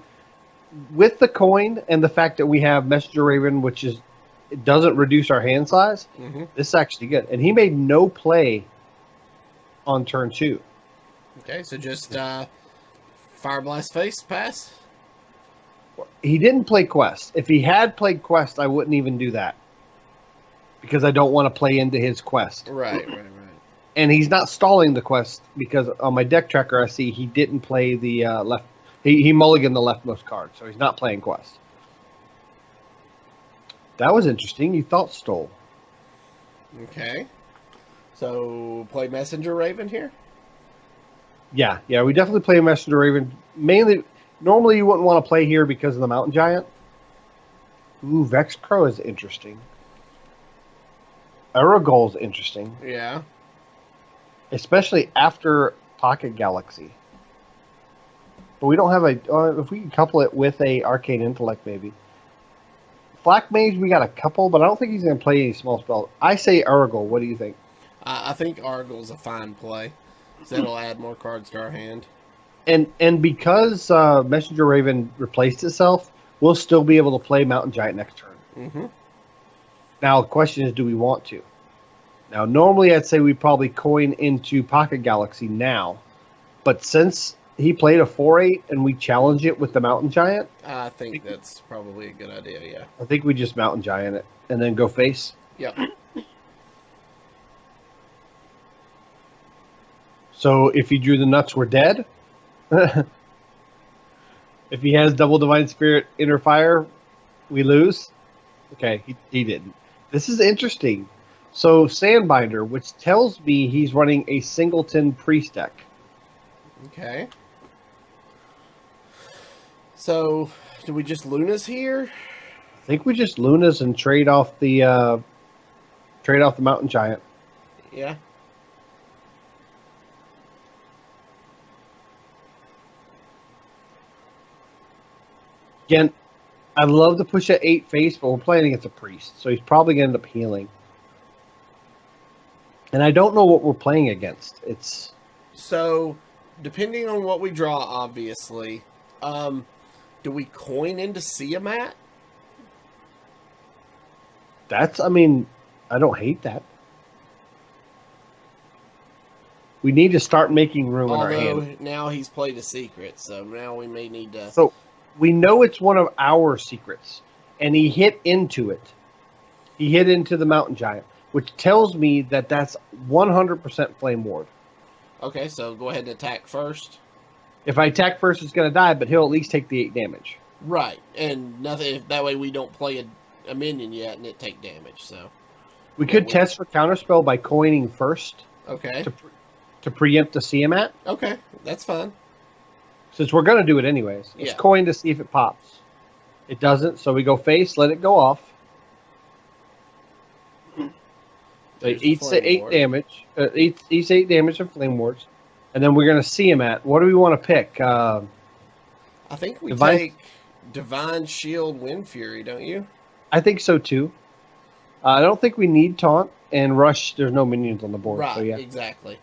with the coin and the fact that we have Messenger Raven, which it doesn't reduce our hand size, this is actually good. And he made no play on turn 2. Okay, so just Fire Blast Face pass. He didn't play Quest. If he had played Quest, I wouldn't even do that because I don't want to play into his Quest. Right. And he's not stalling the Quest because on my deck tracker I see he didn't play the left. He mulliganed the leftmost card, so he's not playing Quest. That was interesting. You thought stole. Okay. So play Messenger Raven here. Yeah, we definitely play Messenger Raven. Normally you wouldn't want to play here because of the Mountain Giant. Ooh, Vex Crow is interesting. Uragol is interesting. Yeah. Especially after Pocket Galaxy. But we don't have if we can couple it with a Arcane Intellect maybe. Black Mage, we got a couple, but I don't think he's going to play any small spell. I say Uragol. What do you think? I think Argyl's a fine play. So that'll add more cards to our hand. And because Messenger Raven replaced itself, we'll still be able to play Mountain Giant next turn. Now, the question is, do we want to? Now, normally I'd say we probably coin into Pocket Galaxy now. But since he played a 4/8 and we challenge it with the Mountain Giant, I think that's probably a good idea, yeah. I think we just Mountain Giant it and then go face. Yep. So if he drew the nuts, we're dead. If he has double Divine Spirit, Inner Fire, we lose. Okay, he didn't. This is interesting. So Sandbinder, which tells me he's running a singleton priest deck. Okay. So, do we just Lunas here? I think we just Lunas and trade off the Mountain Giant. Yeah. Again, I'd love to push at 8 face, but we're playing against a priest, so he's probably going to end up healing. And I don't know what we're playing against. It's so depending on what we draw, obviously. Do we coin into Siamat? I mean, I don't hate that. We need to start making room in our hand. Although now he's played a secret, so now we may need to. So we know it's one of our secrets, and he hit into it. He hit into the Mountain Giant, which tells me that that's 100% Flame Ward. Okay, so go ahead and attack first. If I attack first, it's going to die, but he'll at least take the 8 damage. Right, and nothing. That way we don't play a minion yet and it take damage. So We could test for Counterspell by coining first okay, to preempt the Siamat. okay, that's fine. Since we're going to do it anyways. Let's Yeah. coin to see if it pops. It doesn't, so we go face, let it go off. So There's it eats Flame the 8 Ward. damage. Eats 8 damage of Flame Wards. And then we're going to see him at. What do we want to pick? I think we Divine- take Divine Shield Wind Fury, don't you? I think so too. I don't think we need Taunt and Rush. There's no minions on the board. Right, So yeah. exactly.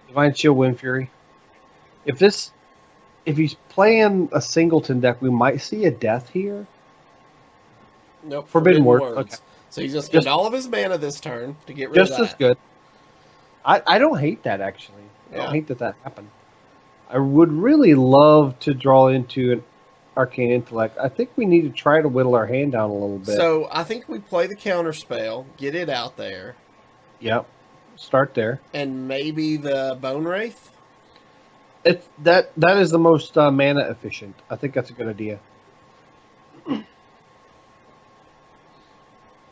Divine Shield, Wind Fury. If he's playing a singleton deck, we might see a death here. Nope. Forbidden Word, Words. okay. So he's going to spend Just- all of his mana this turn to get rid of Just that. as good. I don't hate that, actually. I Yeah. don't hate that happened. I would really love to draw into an Arcane Intellect. I think we need to try to whittle our hand down a little bit. So I think we play the counter spell, get it out there, Yep. Start there. and maybe the Bone Wraith. That is the most mana efficient. I think that's a good idea.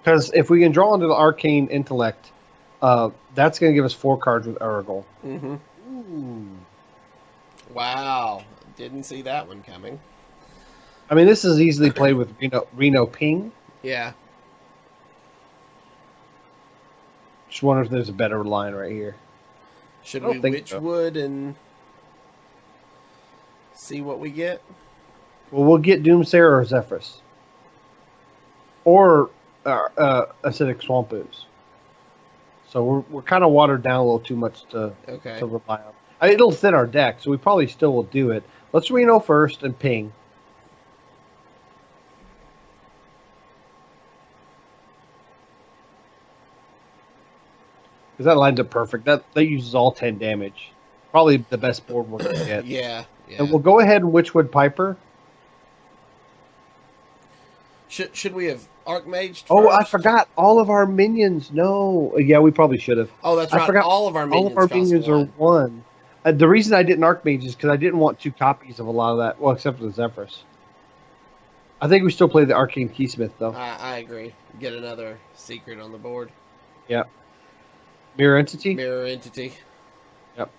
Because if we can draw into the Arcane Intellect, that's going to give us 4 cards with Uragol. Mm-hmm. Ooh. Wow, didn't see that one coming. I mean, this is easily played with Reno Ping. Yeah. Just wonder if there's a better line right here. Should I don't we think so. Witchwood and see what we get? Well, we'll get Doomsayer or Zephyrus. Or Acidic Swamp Ooze. So we're kind of watered down a little too much to Okay. rely on. It'll fit our deck, so we probably still will do it. Let's Reno first and Ping. Because that lines up perfect. That uses all 10 damage. Probably the best board we're going to get. Yeah. And we'll go ahead and Witchwood Piper. Should we have Archmage? Oh, I first? forgot. All of our minions. No. Yeah, we probably should have. Oh, that's I right. forgot All of our minions, All of our cost minions one. are 1. The reason I didn't Archmage is because I didn't want 2 copies of a lot of that. Well, except for the Zephyrus. I think we still play the Arcane Keysmith, though. I agree. Get another secret on the board. Yeah. Mirror Entity? Mirror Entity. Yep.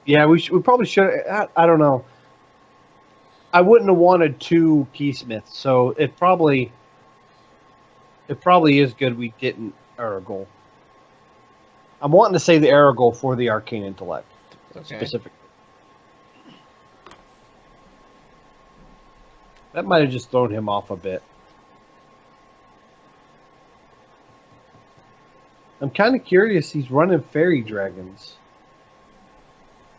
Yeah, we probably should. I don't know. I wouldn't have wanted 2 Keysmiths, so it probably is good we didn't Aragol. I'm wanting to say the Aragol for the Arcane Intellect, Okay. specifically. That might have just thrown him off a bit. I'm kind of curious. He's running Fairy Dragons.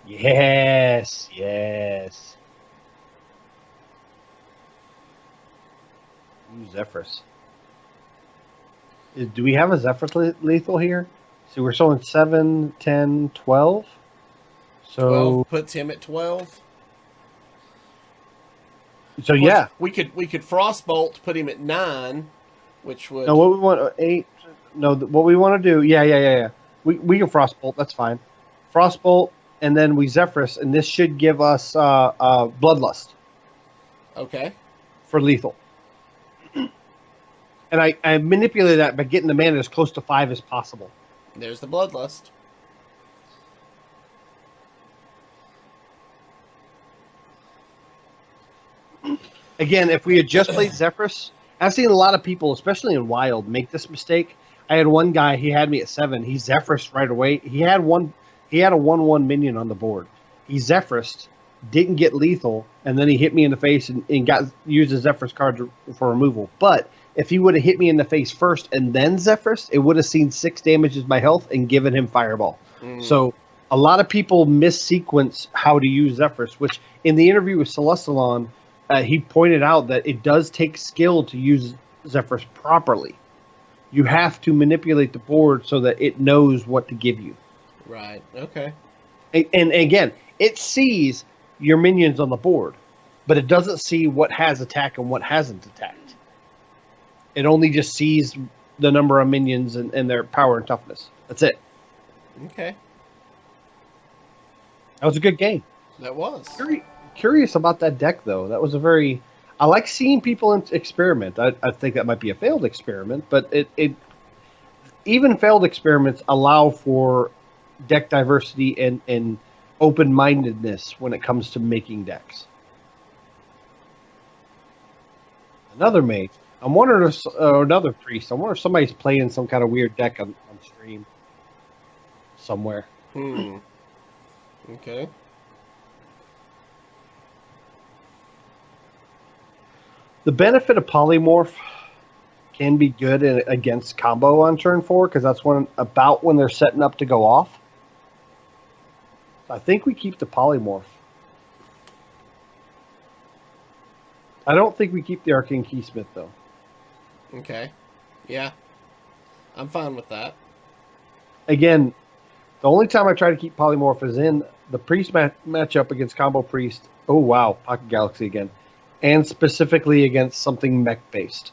Yes, yes. Ooh, Zephyrus. Do we have a Zephyrus lethal here? So we're showing 7, 10, 12. So 12 puts him at 12. so Of course, yeah. we could Frostbolt, put him at 9, which would. No, what we want 8. No, what we want to do. Yeah. We can Frostbolt. That's fine. Frostbolt, and then we Zephyrus, and this should give us Bloodlust Okay. for lethal. And I manipulate that by getting the mana as close to 5 as possible. There's the Bloodlust. Again, if we had just played Zephyrus, I've seen a lot of people, especially in Wild, make this mistake. I had one guy, he had me at 7. He Zephyrus right away. He had a 1/1 minion on the board. He Zephyrus, didn't get lethal, and then he hit me in the face and used a Zephyrus card for removal. But if he would have hit me in the face first and then Zephyrus, it would have seen 6 damage as my health and given him Fireball. So a lot of people missequence how to use Zephyrus, which in the interview with Celestalon, he pointed out that it does take skill to use Zephyrus properly. You have to manipulate the board so that it knows what to give you. Right. Okay. And again, it sees your minions on the board, but it doesn't see what has attack and what hasn't attacked. It only just sees the number of minions and their power and toughness. That's it. Okay. That was a good game. That was. Curious about that deck, though. That was a very... I like seeing people experiment. I think that might be a failed experiment, but it even failed experiments allow for deck diversity and open-mindedness when it comes to making decks. Another mage. I'm wondering if another priest. I wonder if somebody's playing some kind of weird deck on stream somewhere. Okay. The benefit of Polymorph can be good against combo on turn 4 because that's when they're setting up to go off. I think we keep the Polymorph. I don't think we keep the Arcane Keysmith, though. Okay. Yeah. I'm fine with that. Again, the only time I try to keep Polymorph is in the Priest matchup against Combo Priest. Oh, wow. Pocket Galaxy again. And specifically against something mech-based.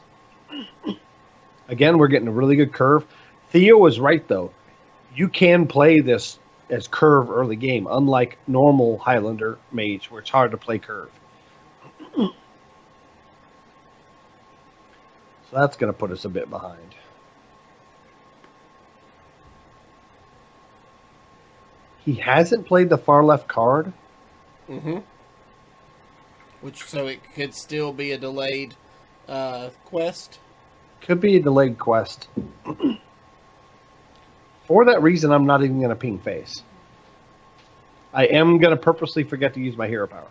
Again, we're getting a really good curve. Theo is right, though. You can play this as curve early game, unlike normal Highlander Mage, where it's hard to play curve. So that's going to put us a bit behind. He hasn't played the far left card. So it could still be a delayed quest? Could be a delayed quest. For that reason, I'm not even going to ping face. I am going to purposely forget to use my hero power.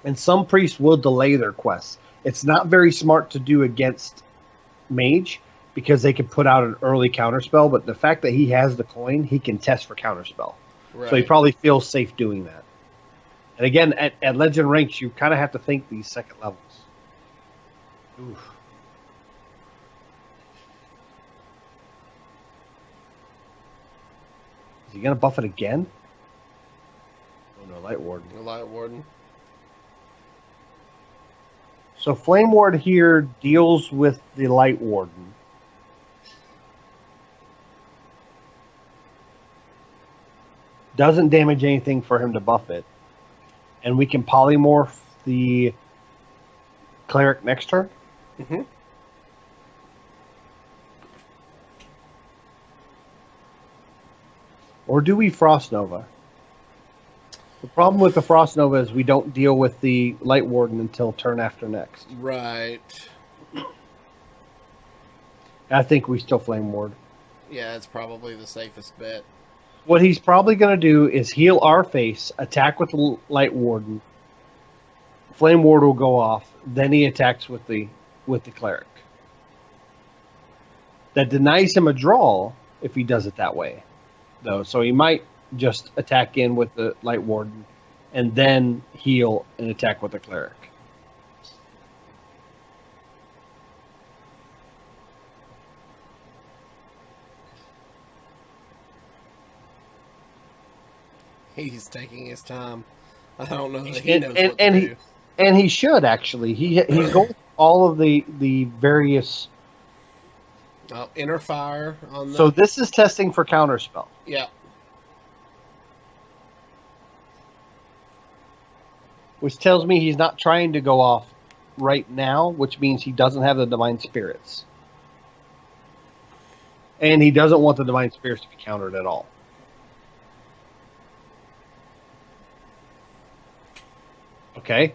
And some priests will delay their quests. It's not very smart to do against mage because they can put out an early counterspell, but the fact that he has the coin, he can test for counterspell. Right. So he probably feels safe doing that. And again, at legend ranks, you kind of have to think these second levels. Oof. Is he going to buff it again? Oh no, Light Warden. The Light Warden. So Flame Ward here deals with the Light Warden. Doesn't damage anything for him to buff it. And we can polymorph the Cleric next turn? Or do we Frost Nova? The problem with the Frost Nova is we don't deal with the Light Warden until turn after next. Right. I think we still Flame Ward. Yeah, it's probably the safest bet. What he's probably going to do is heal our face, attack with the Light Warden. Flame Ward will go off. Then he attacks with the Cleric. That denies him a draw if he does it that way, though. So he might just attack in with the Light Warden and then heal and attack with the Cleric. He's taking his time. I don't know that he knows what to do. And he should actually. He's going through all of the various. Inner fire on the. So this is testing for counterspell. Yeah. Which tells me he's not trying to go off right now, which means he doesn't have the Divine Spirits. And he doesn't want the Divine Spirits to be countered at all. Okay.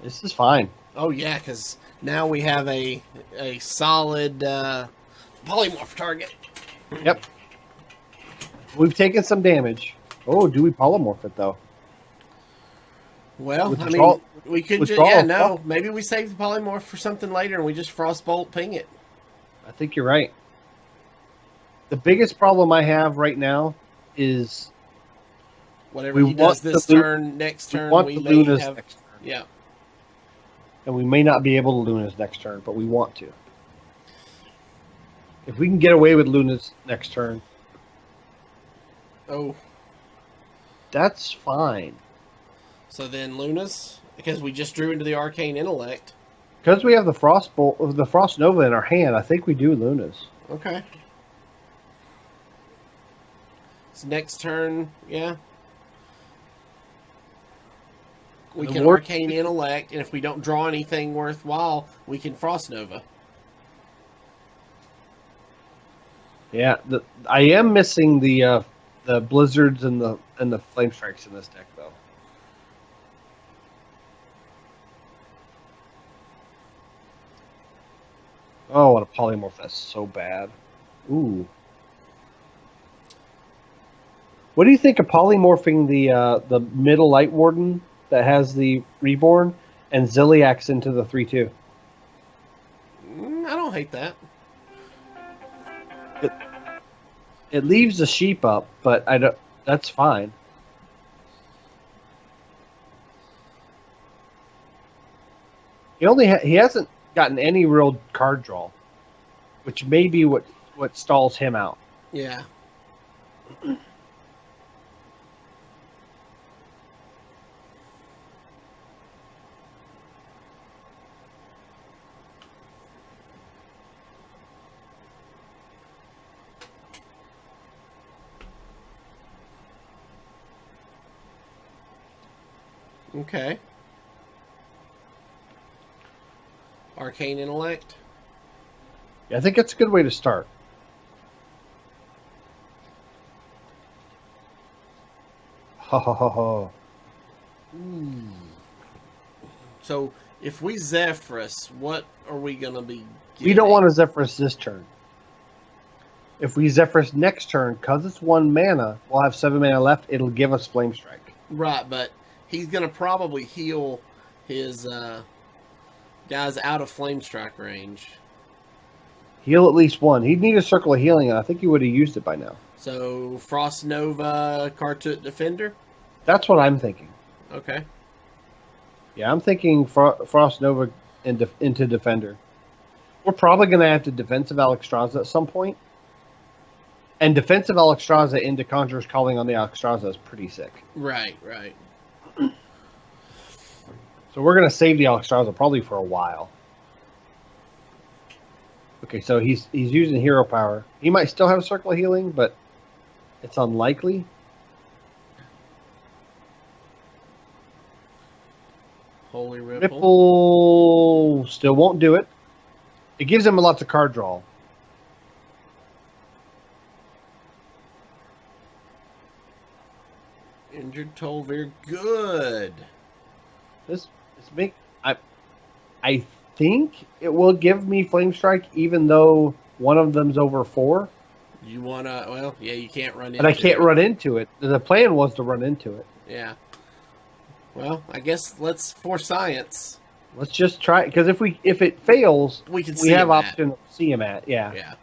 This is fine. Oh, yeah, because now we have a solid polymorph target. Yep. We've taken some damage. Oh, do we polymorph it, though? Well, we could just... Yeah, no. Maybe we save the polymorph for something later and we just frostbolt ping it. I think you're right. The biggest problem I have right now is... Whatever he does this turn, next turn, we may have... Next turn. Yeah. And we may not be able to Luna's next turn, but we want to. If we can get away with Luna's next turn... Oh... That's fine. So then Luna's, because we just drew into the Arcane Intellect. Because we have the Frost Nova in our hand, I think we do Luna's. Okay. So next turn, yeah. We can Arcane Intellect, and if we don't draw anything worthwhile, we can Frost Nova. Yeah, I am missing the Blizzards and the Flame Strikes in this deck, though. Oh, what a polymorph! That's so bad. Ooh. What do you think of polymorphing the middle Light Warden that has the Reborn and Ziliax into the 3/2? I don't hate that. It leaves the sheep up, but I don't. That's fine. He hasn't gotten any real card draw, which may be what stalls him out. Yeah. Okay. Arcane Intellect. Yeah, I think it's a good way to start. Ha ha ha ha. So, if we Zephrys, what are we going to be getting? We don't want to Zephrys this turn. If we Zephrys next turn, because it's 1 mana, we'll have 7 mana left, it'll give us Flame Strike. Right, but he's going to probably heal his guys out of Flame Strike range. Heal at least one. He'd need a Circle of Healing, and I think he would have used it by now. So, Frost Nova, Kartut Defender? That's what I'm thinking. Okay. Yeah, I'm thinking Frost Nova into Defender. We're probably going to have to Defensive Alexstrasza at some point. And Defensive Alexstrasza into Conjurer's Calling on the Alexstrasza is pretty sick. Right, right. So we're going to save the Alexstrasza probably for a while. Okay, so he's using Hero Power. He might still have a Circle of Healing, but it's unlikely. Holy Ripple. Ripple still won't do it. It gives him lots of card draw. Injured Tolvir, good. This make I think it will give me Flame Strike, even though one of them's over 4. You wanna? Well, yeah, you can't run into it. And I can't run into it. The plan was to run into it. Yeah. Well, I guess let's for science. Let's just try, because if it fails, we have option to see him at. Yeah. Yeah.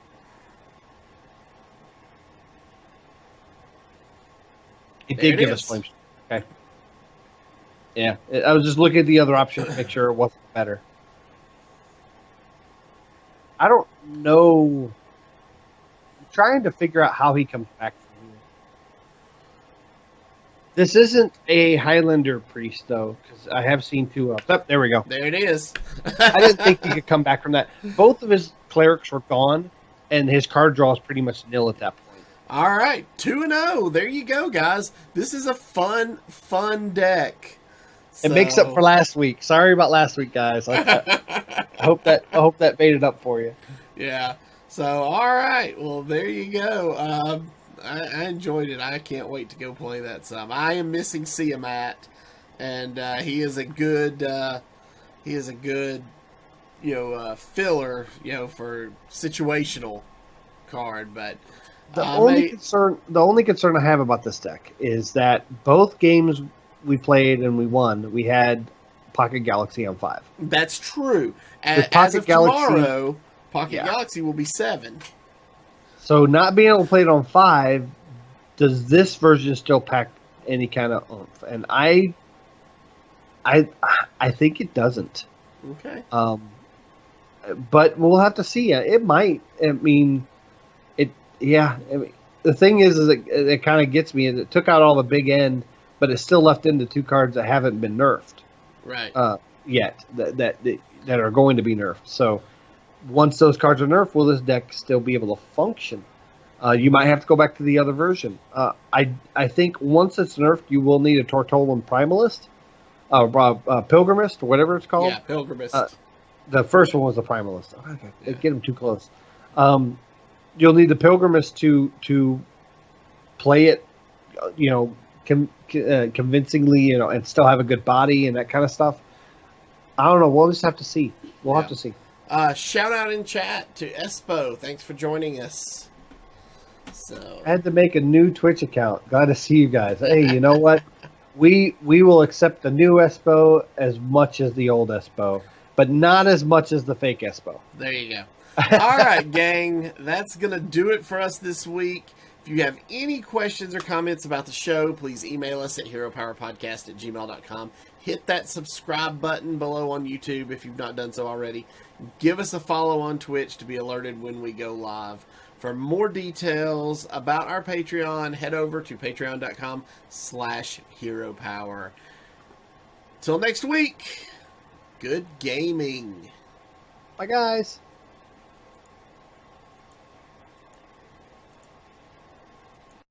It did give us Flame Strike. Okay. Yeah, I was just looking at the other option to make sure it wasn't better. I don't know. I'm trying to figure out how he comes back from here. This isn't a Highlander priest, though, because I have seen two of them. Oh, there we go. There it is. I didn't think he could come back from that. Both of his clerics were gone, and his card draw is pretty much nil at that point. All right, 2-0. There you go, guys. This is a fun deck. It makes up for last week. Sorry about last week, guys. I hope that made it up for you. Yeah. So, all right. Well, there you go. I enjoyed it. I can't wait to go play that some. I am missing Siamat, and he is a good filler, for situational card. But the only concern I have about this deck is that both games we played and we won, we had Pocket Galaxy on 5. That's true. As of tomorrow, Pocket Galaxy will be 7. So not being able to play it on 5, does this version still pack any kind of oomph? And I think it doesn't. Okay. But we'll have to see. It might. I mean, it. Yeah. I mean, the thing is it kind of gets me. It took out all the big end, but it still left in the 2 cards that haven't been nerfed. Right. Yet that are going to be nerfed. So once those cards are nerfed, will this deck still be able to function? You might have to go back to the other version. I think once it's nerfed, you will need a Tortolan Primalist, Pilgrimist, or whatever it's called. Yeah, Pilgrimist. The first one was the Primalist. Get them too close. You'll need the Pilgrimist to play it, convincingly, and still have a good body and that kind of stuff. I don't know. We'll just have to see. We'll have to see. Shout out in chat to Espo. Thanks for joining us. So I had to make a new Twitch account. Glad to see you guys. Hey, you know what? We will accept the new Espo as much as the old Espo, but not as much as the fake Espo. There you go. All right, gang. That's going to do it for us this week. If you have any questions or comments about the show, please email us at heropowerpodcast@gmail.com. Hit that subscribe button below on YouTube if you've not done so already. Give us a follow on Twitch to be alerted when we go live. For more details about our Patreon, head over to patreon.com/heropower. Till next week, good gaming. Bye, guys.